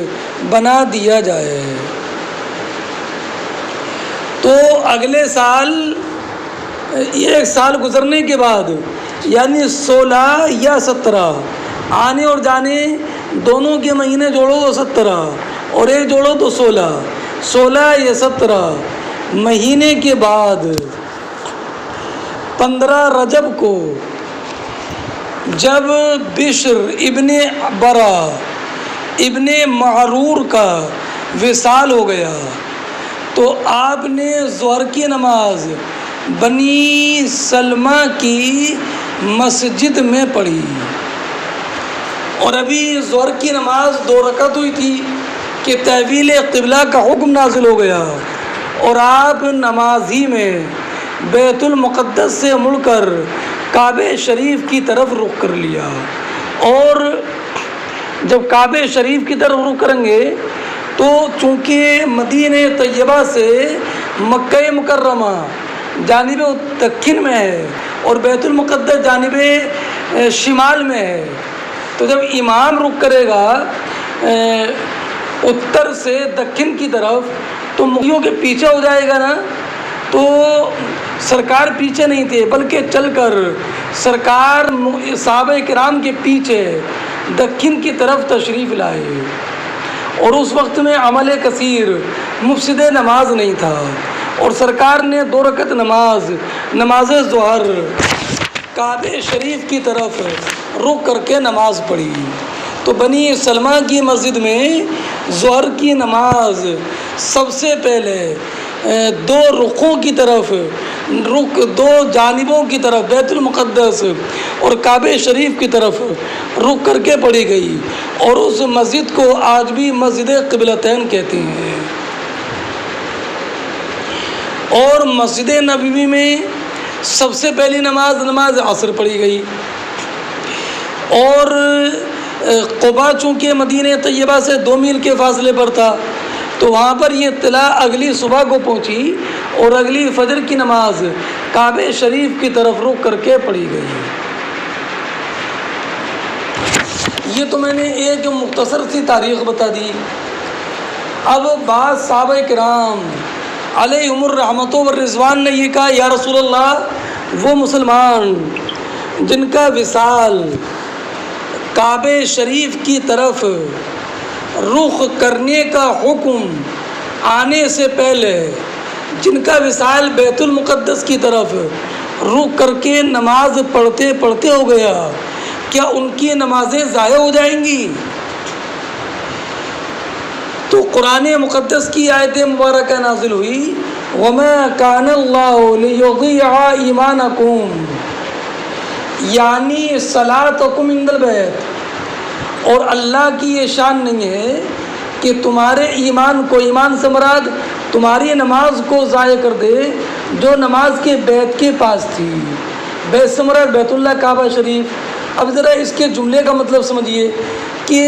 [SPEAKER 1] بنا دیا جائے۔ تو اگلے سال 1 سال گزرنے کے بعد یعنی 16 یا 17 آنے اور جانے دونوں کے مہینے جوڑو تو 17 اور ایک جوڑو تو 16 یا 17 مہینے کے بعد 15 رجب کو جب بشر ابن برا ابن معرور کا وصال ہو گیا تو آپ نے ظہر کی نماز بنی سلمہ کی مسجد میں پڑھی، اور ابھی ظہر کی نماز 2 رکعت ہوئی تھی کہ تحویل قبلہ کا حکم نازل ہو گیا، اور آپ نماز ہی میں بیت المقدس سے مڑ کر کعبہ شریف کی طرف رخ کر لیا۔ اور جب کعبہ شریف کی طرف رخ کریں گے تو چونکہ مدینہ طیبہ سے مکہ مکرمہ جانب دکن میں ہے اور بیت المقدس جانب شمال میں ہے، تو جب امام رخ کرے گا اتر سے دکن کی طرف تو مغیوں کے پیچھے ہو جائے گا نا، تو سرکار پیچھے نہیں تھے بلکہ چل کر سرکار صحابہ کرام کے پیچھے دکن کی طرف تشریف لائے، اور اس وقت میں عمل کثیر مفسد نماز نہیں تھا، اور سرکار نے 2 رکعت نماز ظہر کعبہ شریف کی طرف رخ کر کے نماز پڑھی۔ تو بنی سلمہ کی مسجد میں ظہر کی نماز سب سے پہلے 2 رخوں کی طرف 2 جانبوں کی طرف بیت المقدس اور کعبہ شریف کی طرف رخ کر کے پڑھی گئی، اور اس مسجد کو آج بھی مسجد قبلتین کہتے ہیں۔ اور مسجد نبوی میں سب سے پہلی نماز عصر پڑھی گئی، اور قباء چونکہ مدینہ طیبہ سے 2 میل کے فاصلے پر تھا تو وہاں پر یہ اطلاع اگلی صبح کو پہنچی اور اگلی فجر کی نماز کعبہ شریف کی طرف رخ کر کے پڑھی گئی۔ یہ تو میں نے ایک مختصر سی تاریخ بتا دی۔ اب بعض صحابہ کرام علیہم الرحمۃ والرضوان نے یہ کہا، یا رسول اللہ، وہ مسلمان جن کا وصال کعبہ شریف کی طرف رخ کرنے کا حکم آنے سے پہلے، جن کا وصال بیت المقدس کی طرف رخ کر کے نماز پڑھتے پڑھتے ہو گیا، کیا ان کی نمازیں ضائع ہو جائیں گی؟ تو قرآن مقدس کی آیت مبارکہ نازل ہوئی، وَمَا كَانَ اللَّهُ لِيُضِيعَ إِيمَانَكُمْ، یعنی صلاتکم عند البیت، اور اللہ کی یہ شان نہیں ہے کہ تمہارے ایمان کو، ایمان سے مراد تمہاری نماز کو ضائع کر دے جو نماز کے بیت کے پاس تھی۔ بیت سے مراد بیت اللہ کعبہ شریف۔ اب ذرا اس کے جملے کا مطلب سمجھیے کہ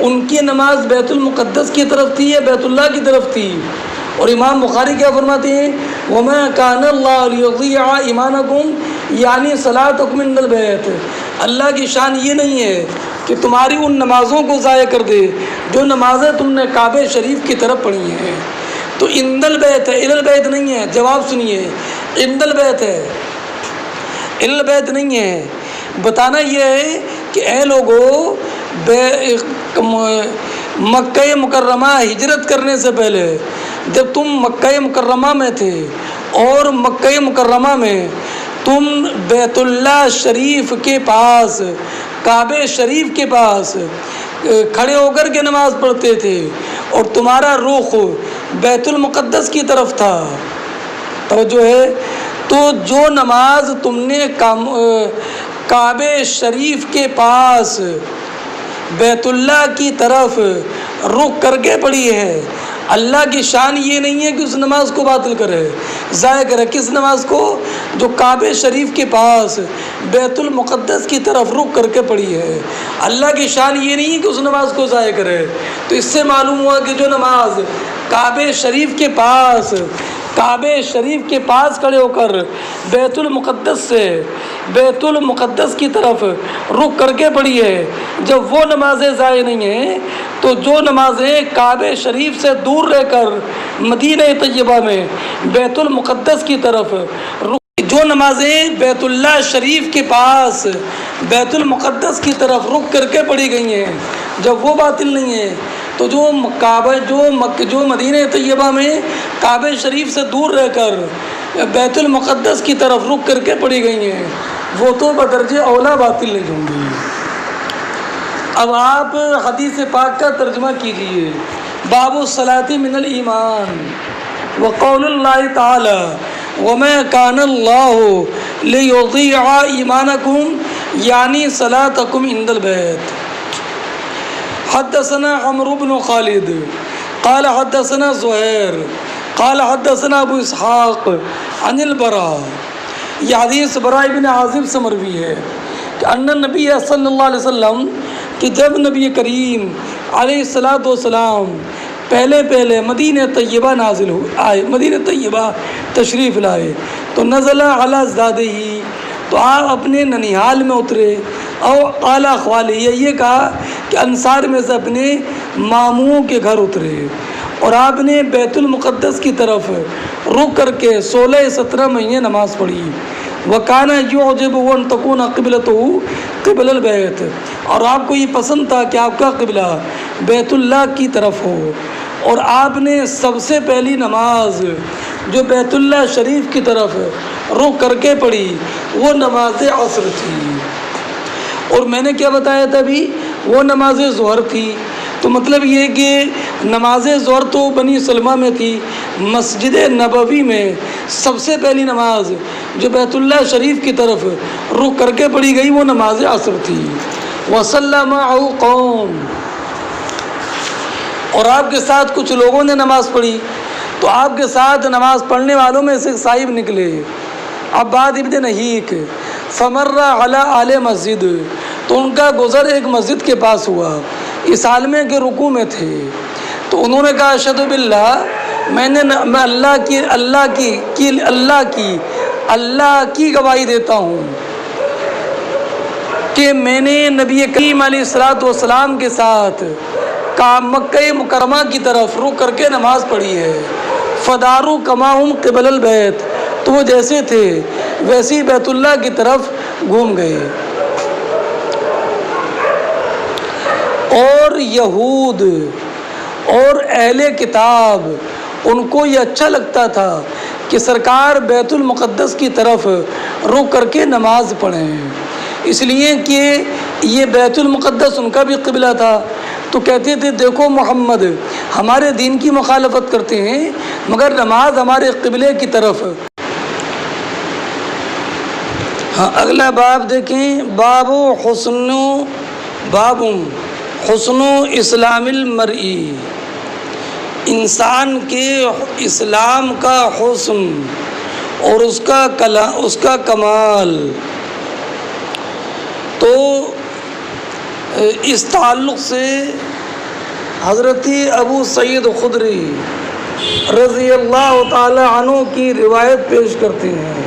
[SPEAKER 1] ان کی نماز بیت المقدس کی طرف تھی یا بیت اللہ کی طرف تھی؟ اور امام بخاری کیا فرماتے ہیں، وَمَا كَانَ اللَّهُ لِيُضِيعَ إِيمَانَكُمْ، یعنی صلاتکم عند البیت، اللہ کی شان یہ نہیں ہے کہ تمہاری ان نمازوں کو ضائع کر دے جو نمازیں تم نے کعبہ شریف کی طرف پڑھی ہیں۔ تو عند البیت ہے، الی البیت نہیں ہے۔ جواب سنیے، عند البیت ہے، الی البیت نہیں ہے۔ بتانا یہ ہے کہ اے لوگوں، مکہ مکرمہ ہجرت کرنے سے پہلے جب تم مکہ مکرمہ میں تھے اور مکہ مکرمہ میں تم بیت اللہ شریف کے پاس، کعبہ شریف کے پاس کھڑے ہو کر کے نماز پڑھتے تھے اور تمہارا رخ بیت المقدس کی طرف تھا، توجہ ہے، تو جو نماز تم نے کعبہ شریف کے پاس بیت اللہ کی طرف رخ کر کے پڑھی ہے، اللہ کی شان یہ نہیں ہے کہ اس نماز کو باطل کرے، ضائع کرے۔ کس نماز کو؟ جو کعبہ شریف کے پاس بیت المقدس کی طرف رخ کر کے پڑھی ہے، اللہ کی شان یہ نہیں ہے کہ اس نماز کو ضائع کرے۔ تو اس سے معلوم ہوا کہ جو نماز کعبہ شریف کے پاس کھڑے ہو کر بیت المقدس سے بیت المقدس کی طرف رخ کر کے پڑھی ہے، جب وہ نمازیں ضائع نہیں ہیں تو جو نمازیں کعبہ شریف سے دور رہ کر مدینہ طیبہ میں بیت المقدس کی طرف جو نمازیں بیت اللہ شریف کے پاس بیت المقدس کی طرف رخ کر کے پڑھی گئی ہیں، جب وہ باطل نہیں ہیں، تو جو مدینہ طیبہ میں کعبہ شریف سے دور رہ کر بیت المقدس کی طرف رخ کر کے پڑھی گئی ہیں، وہ تو بدرجہ اولا باطل نہیں ہوں گی۔ اب آپ حدیث پاک کا ترجمہ کیجئے، باب الصلاۃ من الایمان وقول اللہ تعالی وَمَا كَانَ اللَّهُ لِيُضِيعَ إِيمَانَكُمْ، یعنی صلاتکم عند البیت۔ حدثنا عمرو بن خالد قال حدثنا زہیر قال حدثنا ابو اسحاق عن البراء، یہ حدیث براء بن عازب سے مروی ہے کہ ان نبی صلی اللہ علیہ وسلم، کہ جب نبی کریم علیہ السلام پہلے مدینہ طیبہ نازل آئے، مدینہ طیبہ تشریف لائے، تو نزل علی ازدادہ، تو آپ اپنے ننیحال میں اترے، او اعلیٰ خوالی، یہ کہا کہ انصار میں سے اپنے ماموں کے گھر اترے، اور آپ نے بیت المقدس کی طرف رخ کر کے 16-17 مہینے نماز پڑھی۔ وَكَانَ يُعْجِبُهُ أَن تَكُونَ قِبْلَتُهُ قِبْلَ الْبَيْتِ، اور آپ کو یہ پسند تھا کہ آپ کا قبلہ بیت اللہ کی طرف ہو، اور آپ نے سب سے پہلی نماز جو بیت اللہ شریف کی طرف رخ کر کے پڑھی وہ نماز عصر تھی، اور میں نے کیا بتایا تھا ابھی، وہ نماز ظہر تھی۔ تو مطلب یہ کہ نماز ظہر تو بنی سلمہ میں تھی، مسجد نبوی میں سب سے پہلی نماز جو بیت اللہ شریف کی طرف رخ کر کے پڑھی گئی وہ نماز عصر تھی۔ وَصَلَّى مَعَهُ قَوْمٌ، اور آپ کے ساتھ کچھ لوگوں نے نماز پڑھی، تو آپ کے ساتھ نماز پڑھنے والوں میں سے صاحب نکلے عباد ابن نہیک، فمر علی اہل مسجد، تو ان کا گزر ایک مسجد کے پاس ہوا، اس عالمے کے رکوع میں تھے، تو انہوں نے کہا اشہد باللہ، میں اللہ کی گواہی دیتا ہوں کہ میں نے نبی کریم علیہ الصلوۃ والسلام کے ساتھ مکہ مکرمہ کی طرف رخ کر کے نماز پڑھی ہے۔ فدارو کماہم قبل البیت، تو وہ جیسے تھے ویسے ہی بیت اللہ کی طرف گھوم گئے۔ اور یہود اور اہل کتاب ان کو یہ اچھا لگتا تھا کہ سرکار بیت المقدس کی طرف رخ کر کے نماز پڑھیں، اس لیے کہ یہ بیت المقدس ان کا بھی قبلہ تھا۔ تو کہتے تھے دیکھو محمد ہمارے دین کی مخالفت کرتے ہیں مگر نماز ہمارے قبلے کی طرف۔ ہاں اگلا باب دیکھیں، باب حسن اسلام المرئی، انسان کے اسلام کا حسن اور اس کا کمال۔ تو اس تعلق سے حضرت ابو سعید خدری رضی اللہ تعالی عنہ کی روایت پیش کرتے ہیں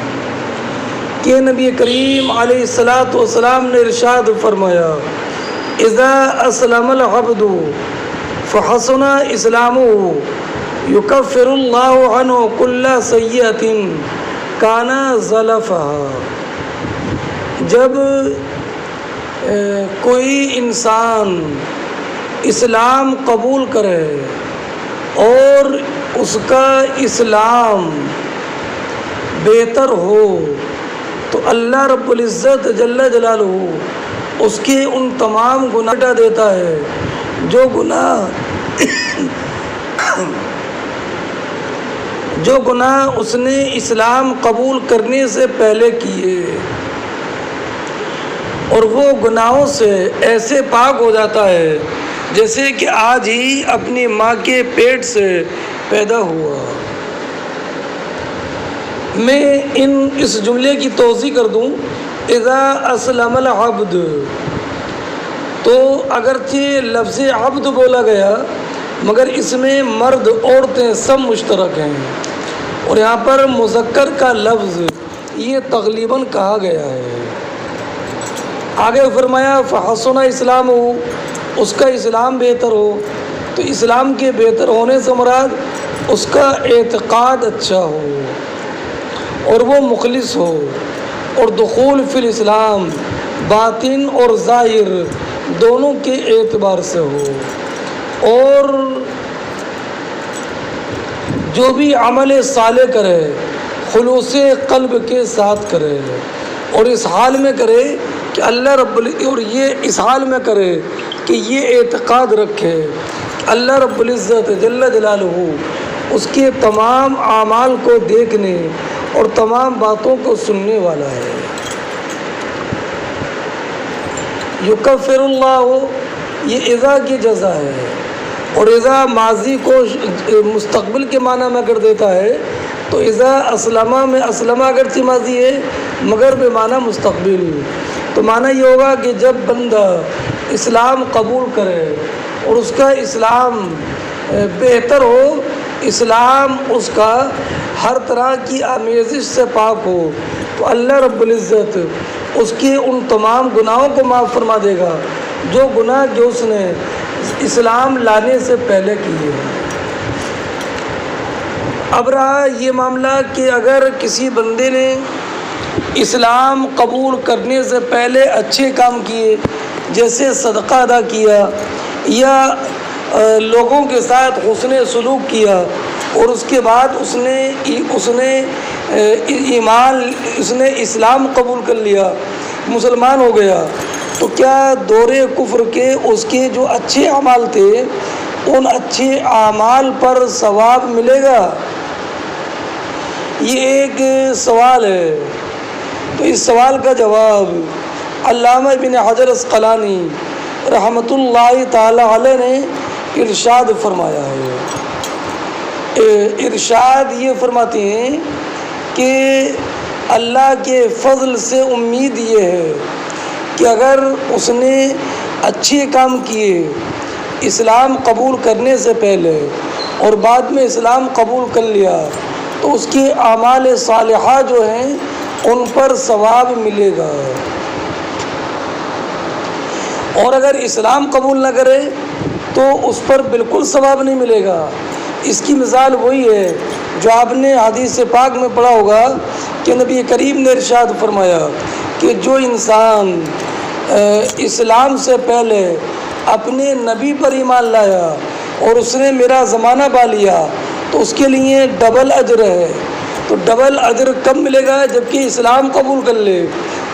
[SPEAKER 1] کہ نبی کریم علیہ الصلاۃ والسلام نے ارشاد فرمایا، اذا اسلم العبد فحسن اسلامه یکفر اللہ عنہ کل سیئۃ کان زلفها۔ جب کوئی انسان اسلام قبول کرے اور اس کا اسلام بہتر ہو تو اللہ رب العزت جل جلالہ اس کے ان تمام گناہ مٹا دیتا ہے جو گناہ اس نے اسلام قبول کرنے سے پہلے کیے، اور وہ گناہوں سے ایسے پاک ہو جاتا ہے جیسے کہ آج ہی اپنی ماں کے پیٹ سے پیدا ہوا۔ میں اس جملے کی توضیح کر دوں، اذا اسلم العبد، تو اگرچہ لفظ عبد بولا گیا مگر اس میں مرد عورتیں سب مشترک ہیں، اور یہاں پر مذکر کا لفظ یہ تغلیباً کہا گیا ہے۔ آگے فرمایا فحسن اسلام ہو، اس کا اسلام بہتر ہو، تو اسلام کے بہتر ہونے سے مراد اس کا اعتقاد اچھا ہو اور وہ مخلص ہو، اور دخول فی الاسلام باطن اور ظاہر دونوں کے اعتبار سے ہو، اور جو بھی عمل صالح کرے خلوص قلب کے ساتھ کرے، اور اس حال میں کرے کہ اللہ اور یہ اس حال میں کرے کہ یہ اعتقاد رکھے اللہ رب العزت جل جلالہ اس کے تمام اعمال کو دیکھنے اور تمام باتوں کو سننے والا ہے۔ یکفر اللہ، یہ اذا کی جزا ہے، اور اذا ماضی کو مستقبل کے معنی میں کر دیتا ہے، تو اذا اسلمہ میں اسلمہ اگرچہ ماضی ہے مگر بے معنی مستقبل، تو معنی یہ ہوگا کہ جب بندہ اسلام قبول کرے اور اس کا اسلام بہتر ہو، اسلام اس کا ہر طرح کی آمیزش سے پاک ہو، تو اللہ رب العزت اس کے ان تمام گناہوں کو معاف فرما دے گا جو گناہ کہ اس نے اسلام لانے سے پہلے کیے ہیں۔ اب رہا یہ معاملہ کہ اگر کسی بندے نے اسلام قبول کرنے سے پہلے اچھے کام کیے، جیسے صدقہ ادا کیا یا لوگوں کے ساتھ حسن سلوک کیا، اور اس کے بعد اس نے اسلام قبول کر لیا، مسلمان ہو گیا، تو کیا دور کفر کے اس کے جو اچھے اعمال تھے ان اچھے اعمال پر ثواب ملے گا؟ یہ ایک سوال ہے۔ تو اس سوال کا جواب علامہ ابن حجر عسقلانی رحمۃ اللہ تعالی علیہ نے ارشاد فرمایا ہے۔ ارشاد یہ فرماتے ہیں کہ اللہ کے فضل سے امید یہ ہے کہ اگر اس نے اچھے کام کیے اسلام قبول کرنے سے پہلے اور بعد میں اسلام قبول کر لیا تو اس کے اعمال صالحہ جو ہیں ان پر ثواب ملے گا، اور اگر اسلام قبول نہ کرے تو اس پر بالکل ثواب نہیں ملے گا۔ اس کی مثال وہی ہے جو آپ نے حدیث پاک میں پڑھا ہوگا کہ نبی کریم نے ارشاد فرمایا کہ جو انسان اسلام سے پہلے اپنے نبی پر ایمان لایا اور اس نے میرا زمانہ پا لیا تو اس کے لیے ڈبل اجر ہے۔ تو ڈبل اجر کب ملے گا؟ جبکہ اسلام قبول کر لے،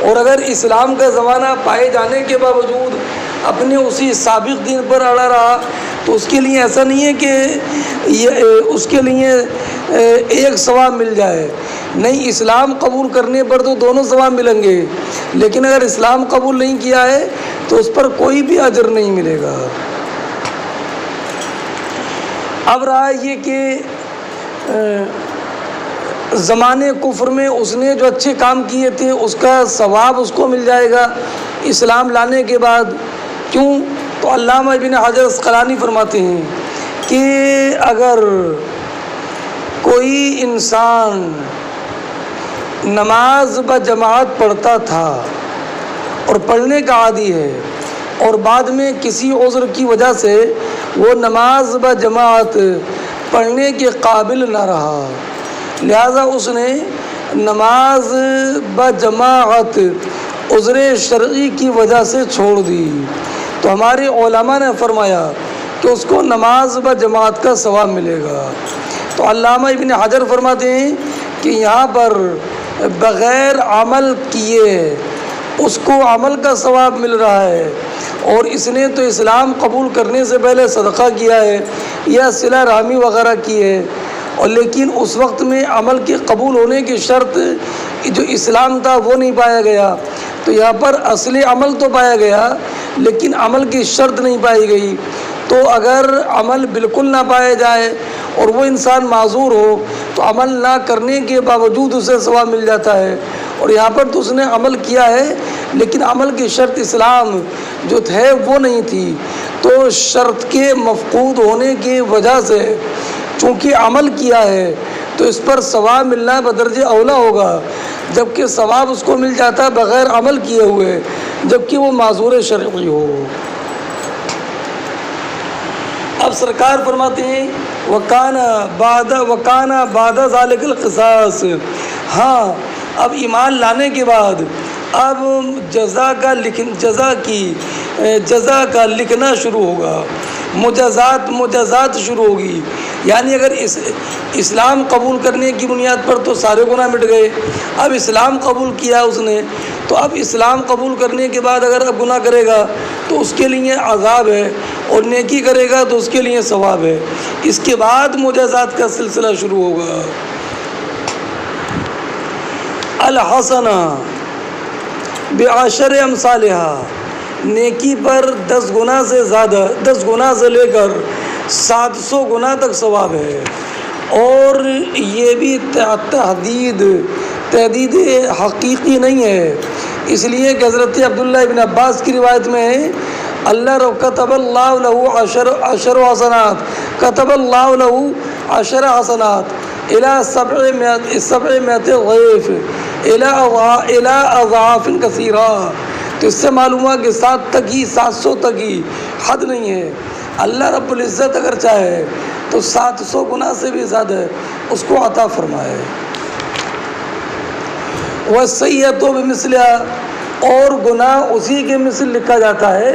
[SPEAKER 1] اور اگر اسلام کا زمانہ پائے جانے کے باوجود اپنے اسی سابق دین پر اڑا رہا تو اس کے لیے ایسا نہیں ہے کہ اس کے لیے ایک ثواب مل جائے، نہیں، اسلام قبول کرنے پر تو دونوں ثواب ملیں گے، لیکن اگر اسلام قبول نہیں کیا ہے تو اس پر کوئی بھی اجر نہیں ملے گا۔ اب رہا یہ کہ زمانے کفر میں اس نے جو اچھے کام کیے تھے اس کا ثواب اس کو مل جائے گا اسلام لانے کے بعد، کیوں؟ تو علامہ ابن حجر عسقلانی فرماتے ہیں کہ اگر کوئی انسان نماز بجماعت پڑھتا تھا اور پڑھنے کا عادی ہے اور بعد میں کسی عذر کی وجہ سے وہ نماز بجماعت پڑھنے کے قابل نہ رہا، لہذا اس نے نماز بجماعت عذر شرعی کی وجہ سے چھوڑ دی، تو ہمارے علماء نے فرمایا کہ اس کو نماز بجماعت کا ثواب ملے گا۔ تو علامہ ابن حجر فرماتے ہیں کہ یہاں پر بغیر عمل کیے اس کو عمل کا ثواب مل رہا ہے، اور اس نے تو اسلام قبول کرنے سے پہلے صدقہ کیا ہے یا صلہ رحمی وغیرہ کی ہے، اور لیکن اس وقت میں عمل کے قبول ہونے کی شرط جو اسلام تھا وہ نہیں پایا گیا، تو یہاں پر اصل عمل تو پایا گیا لیکن عمل کی شرط نہیں پائی گئی۔ تو اگر عمل بالکل نہ پایا جائے اور وہ انسان معذور ہو تو عمل نہ کرنے کے باوجود اسے ثواب مل جاتا ہے، اور یہاں پر تو اس نے عمل کیا ہے لیکن عمل کی شرط اسلام جو ہے وہ نہیں تھی، تو شرط کے مفقود ہونے کی وجہ سے چونکہ عمل کیا ہے تو اس پر ثواب ملنا بدرجہ اولا ہوگا، جبکہ ثواب اس کو مل جاتا بغیر عمل کیے ہوئے جبکہ وہ معذور شرعی ہو۔ اب سرکار فرماتے ہیں وَكَانَ بَعْدَ ذَلِكَ الْقِصَاصِ، ہاں اب ایمان لانے کے بعد اب جزا کا لکھنا شروع ہوگا، مجازات شروع ہوگی، یعنی اگر اسلام قبول کرنے کی بنیاد پر تو سارے گناہ مٹ گئے، اب اسلام قبول کیا اس نے تو اب اسلام قبول کرنے کے بعد اگر اب گناہ کرے گا تو اس کے لیے عذاب ہے، اور نیکی کرے گا تو اس کے لیے ثواب ہے، اس کے بعد مجازات کا سلسلہ شروع ہوگا۔ الحسنہ بعشر امثالہا، نیکی پر 10 گنا سے زیادہ، 10 گنا سے لے کر 700 گنا تک ثواب ہے، اور یہ بھی تحدید حقیقی نہیں ہے، اس لیے کہ حضرت عبداللہ ابن عباس کی روایت میں ہے اللہ کتب اللہ لہ عشر حسنات، کتب اللہ لہ 10 حسنات الی 700 ضعف الی اضعاف کثیرہ، تو اس سے معلوم ہوا کہ 700 تک ہی حد نہیں ہے، اللہ رب العزت اگر چاہے تو 700 گنا سے بھی زیادہ اس کو عطا فرمائے۔ وَالسَّيِّئَةُ بِمِثْلِهَا، اور گناہ اسی کے مثل لکھا جاتا ہے،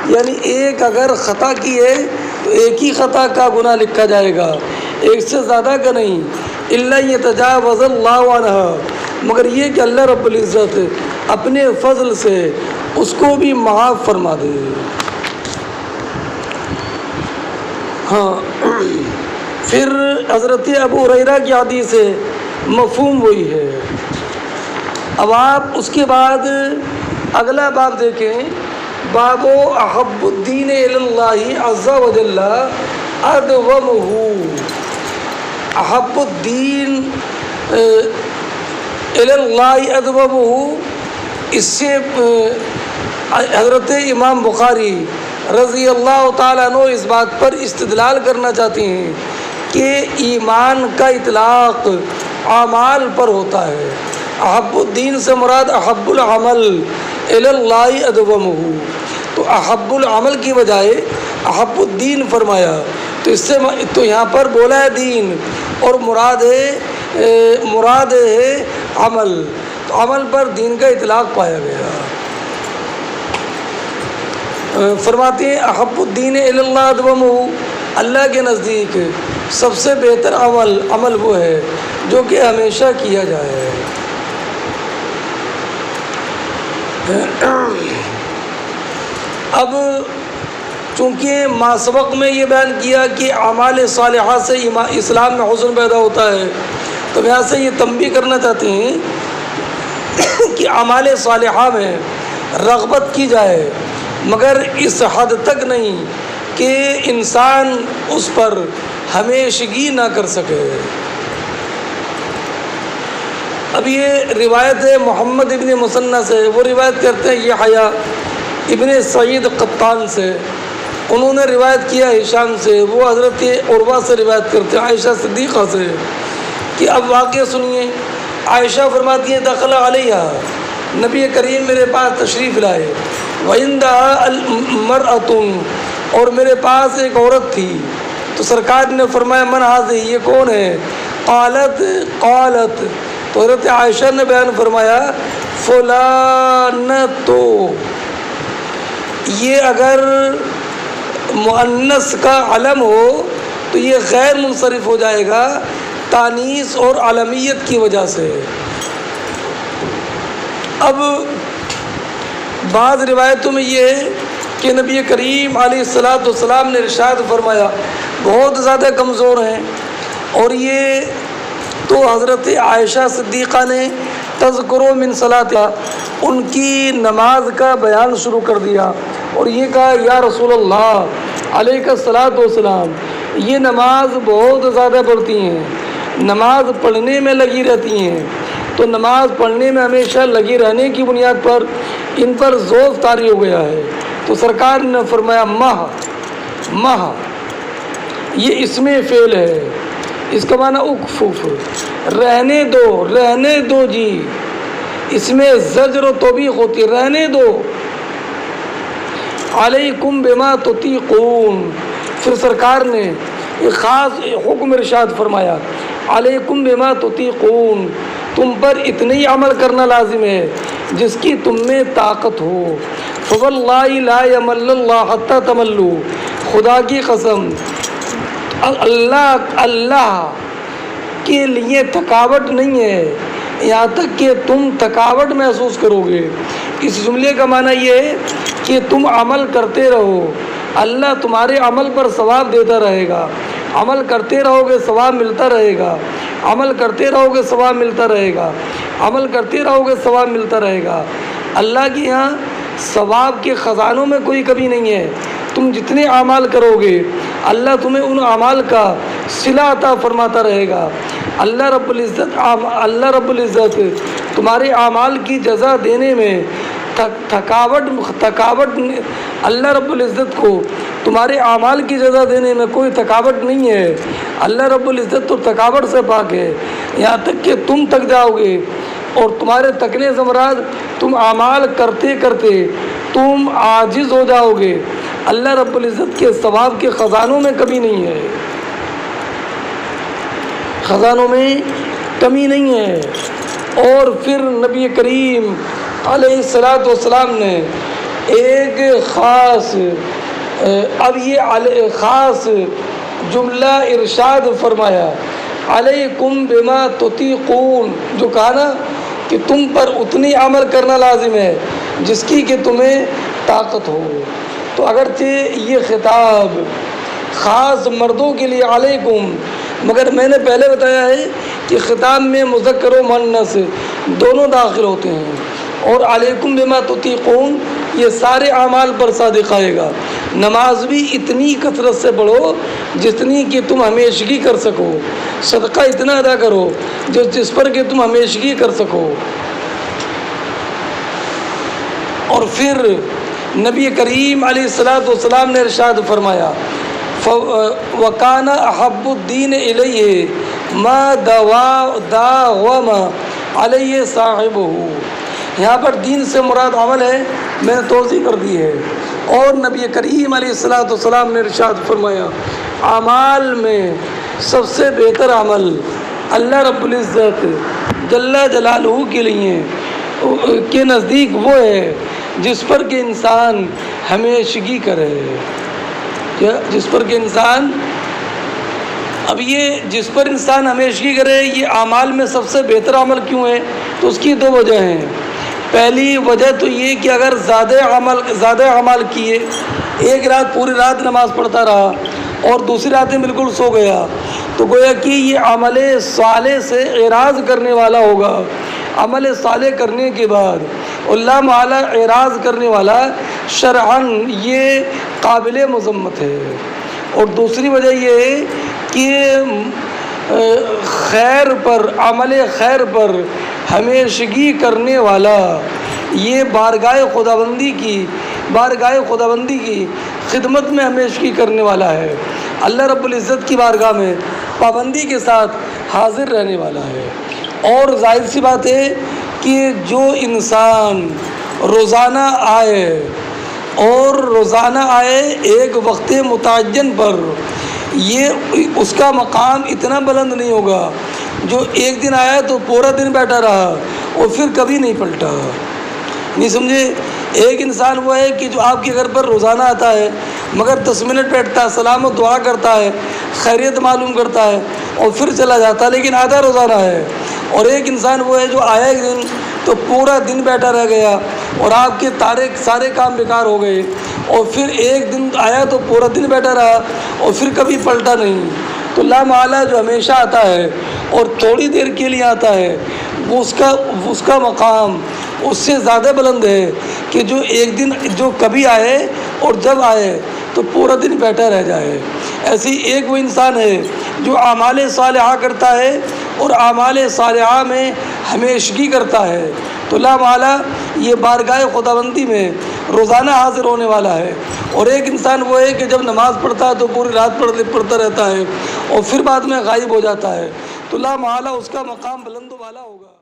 [SPEAKER 1] یعنی ایک اگر خطا کی ہے تو ایک ہی خطا کا گناہ لکھا جائے گا، ایک سے زیادہ کا نہیں، اِلَّا يَتَجَاوَزَ اللَّهُ عَنْهَا، مگر یہ کہ اللہ رب العزت اپنے فضل سے اس کو بھی معاف فرما دے۔ ہاں پھر حضرت ابو ہریرہ کی حدیث ہے، مفہوم وہی ہے۔ اب آپ اس کے بعد اگلا باب دیکھیں، باب احب الدین الی اللہ عز وجل ادومہ، احب الدین الی اللہ ادومہ، اس سے حضرت امام بخاری رضی اللہ تعالیٰ عنہ اس بات پر استدلال کرنا چاہتے ہیں کہ ایمان کا اطلاق اعمال پر ہوتا ہے۔ احب الدین سے مراد احب العمل الی اللہ ادومہ، تو احب العمل کی بجائے احب الدین فرمایا، تو اس سے تو یہاں پر بولا ہے دین اور مراد ہے عمل، تو عمل پر دین کا اطلاق پایا گیا۔ فرماتے ہیں احب الدین الی اللہ ادومہ، اللہ کے نزدیک سب سے بہتر عمل وہ ہے جو کہ ہمیشہ کیا جائے۔ اب چونکہ ما سبق میں یہ بیان کیا کہ اعمال صالحہ سے اسلام میں حسن پیدا ہوتا ہے، تو یہاں سے یہ تنبیہ کرنا چاہتے ہیں کہ اعمال صالحہ میں رغبت کی جائے، مگر اس حد تک نہیں کہ انسان اس پر ہمیشگی نہ کر سکے۔ اب یہ روایت ہے محمد ابن مثنى سے، وہ روایت کرتے ہیں یحییٰ ابن سعید قطان سے، انہوں نے روایت کیا ہشام سے، وہ حضرت عروہ سے روایت کرتے ہیں عائشہ صدیقہ سے، کہ اب واقعہ سنیے۔ عائشہ فرماتی ہیں دخل علیہ، نبی کریم میرے پاس تشریف لائے، وعندها مرأة، اور میرے پاس ایک عورت تھی، تو سرکار نے فرمایا من هذه، یہ کون ہے؟ قالت، تو حضرت عائشہ نے بیان فرمایا فلانتو، یہ اگر مؤنث کا علم ہو تو یہ غیر منصرف ہو جائے گا تانیث اور علمیت کی وجہ سے۔ اب بعض روایتوں میں یہ ہے کہ نبی کریم علیہ السلام نے ارشاد فرمایا، بہت زیادہ کمزور ہیں، اور یہ تو حضرت عائشہ صدیقہ نے تذکروا من صلاتها، ان کی نماز کا بیان شروع کر دیا اور یہ کہا یا رسول اللہ علیہ الصلوۃ والسلام، یہ نماز بہت زیادہ پڑھتی ہیں، نماز پڑھنے میں لگی رہتی ہیں، تو نماز پڑھنے میں ہمیشہ لگی رہنے کی بنیاد پر ان پر ضعف طاری ہو گیا ہے۔ تو سرکار نے فرمایا مہ، یہ اسم فعل ہے، اس کا معنی اکفف، رہنے دو جی، اس میں زجر و توبیخ ہوتی ہے، رہنے دو۔ علیکم بما تطیقون، پھر سرکار نے ایک خاص حکم ارشاد فرمایا، علیکم بما تطیقون، تم پر اتنی عمل کرنا لازم ہے جس کی تم میں طاقت ہو۔ فواللہ لا یمل اللہ حتی تملو، خدا کی قسم اللہ کے لیے تھکاوٹ نہیں ہے یہاں تک کہ تم تھکاوٹ محسوس کرو گے۔ اس جملے کا معنی یہ ہے کہ تم عمل کرتے رہو، اللہ تمہارے عمل پر ثواب دیتا رہے گا، عمل کرتے رہو گے ثواب ملتا رہے گا، عمل کرتے رہو گے ثواب ملتا رہے گا، عمل کرتے رہو گے ثواب ملتا رہے گا۔ اللہ کے یہاں ثواب کے خزانوں میں کوئی کمی نہیں ہے، تم جتنے اعمال کرو گے اللہ تمہیں ان اعمال کا صلہ عطا فرماتا رہے گا۔ اللہ رب العزت تمہارے اعمال کی جزا دینے میں تھکاوٹ اللہ رب العزت کو تمہارے اعمال کی جزا دینے میں کوئی تھکاوٹ نہیں ہے۔ اللہ رب العزت تو تھکاوٹ سے پاک ہے، یہاں تک کہ تم تھک جاؤ گے، اور تمہارے تھکنے سے مراد تم اعمال کرتے کرتے تم عاجز ہو جاؤ گے۔ اللہ رب العزت کے ثواب کے خزانوں میں کمی نہیں ہے، خزانوں میں کمی نہیں ہے۔ اور پھر نبی کریم علیہ الصلوۃ والسلام نے ایک خاص خاص جملہ ارشاد فرمایا، علیکم بما تطیقون، جو کہا نا کہ تم پر اتنی عمل کرنا لازم ہے جس کی کہ تمہیں طاقت ہو۔ تو اگرچہ یہ خطاب خاص مردوں کے لیے علیکم، مگر میں نے پہلے بتایا ہے کہ خطاب میں مذکر و مؤنث دونوں داخل ہوتے ہیں، اور علیکم بما تطیقون یہ سارے اعمال پر صادق آئے گا۔ نماز بھی اتنی کثرت سے پڑھو جتنی کہ تم ہمیشگی کر سکو، صدقہ اتنا ادا کرو جس پر کہ تم ہمیشگی کر سکو۔ اور پھر نبی کریم علیہ الصلوۃ والسلام نے ارشاد فرمایا وَكَانَ أَحَبُّ الدِّينِ إِلَيْهِ مَا دَاوَمَ عَلَيْهِ صَاحِبُهُ۔ یہاں پر دین سے مراد عمل ہے، میں نے توضیح کر دی ہے۔ اور نبی کریم علیہ الصلوۃ والسلام نے ارشاد فرمایا اعمال میں سب سے بہتر عمل اللہ رب العزت جل جلالہ کے لیے کے نزدیک وہ ہے جس پر کہ انسان ہمیشگی کرے۔ جس پر کہ انسان، اب یہ جس پر انسان ہمیشگی کرے، یہ اعمال میں سب سے بہتر عمل کیوں ہے؟ تو اس کی دو وجہ ہیں۔ پہلی وجہ تو یہ کہ اگر زیادہ عمل کیے، ایک رات پوری رات نماز پڑھتا رہا اور دوسری رات میں بالکل سو گیا، تو گویا کہ یہ عمل صالح سے اعراض کرنے والا ہوگا۔ عمل صالح کرنے کے بعد اللہ معالی اعراض کرنے والا شرعاً یہ قابل مذمت ہے۔ اور دوسری وجہ یہ ہے کہ خیر پر، عمل خیر پر ہمیشگی کرنے والا یہ بارگاہ خداوندی کی خدمت میں ہمیشگی کرنے والا ہے، اللہ رب العزت کی بارگاہ میں پابندی کے ساتھ حاضر رہنے والا ہے۔ اور ظاہر سی بات ہے کہ جو انسان روزانہ آئے ایک وقت متعین پر، یہ اس کا مقام اتنا بلند نہیں ہوگا جو ایک دن آیا تو پورا دن بیٹھا رہا اور پھر کبھی نہیں پلٹا۔ نہیں سمجھے؟ ایک انسان وہ ہے کہ جو آپ کے گھر پر روزانہ آتا ہے مگر 10 منٹ بیٹھتا ہے، سلام و دعا کرتا ہے، خیریت معلوم کرتا ہے اور پھر چلا جاتا ہے، لیکن آدھا روزانہ ہے۔ اور ایک انسان وہ ہے جو آیا ایک دن تو پورا دن بیٹھا رہ گیا اور آپ کے سارے کام بیکار ہو گئے، اور پھر ایک دن آیا تو پورا دن بیٹھا رہا اور پھر کبھی پلٹا نہیں۔ تو اللہ معالی جو ہمیشہ آتا ہے اور تھوڑی دیر کے لیے آتا ہے، وہ اس کا مقام اس سے زیادہ بلند ہے کہ جو ایک دن جو کبھی آئے اور جب آئے تو پورا دن بیٹھا رہ جائے۔ ایسی ایک وہ انسان ہے جو اعمال صالحہ کرتا ہے اور اعمال صالحہ میں ہمیشگی کرتا ہے، تو اللہ معالی یہ بارگاہ خداوندی میں روزانہ حاضر ہونے والا ہے۔ اور ایک انسان وہ ہے کہ جب نماز پڑھتا ہے تو پوری رات پڑھتا رہتا ہے اور پھر بعد میں غائب ہو جاتا ہے، تو اللہ معالی اس کا مقام بلند و بالا ہوگا۔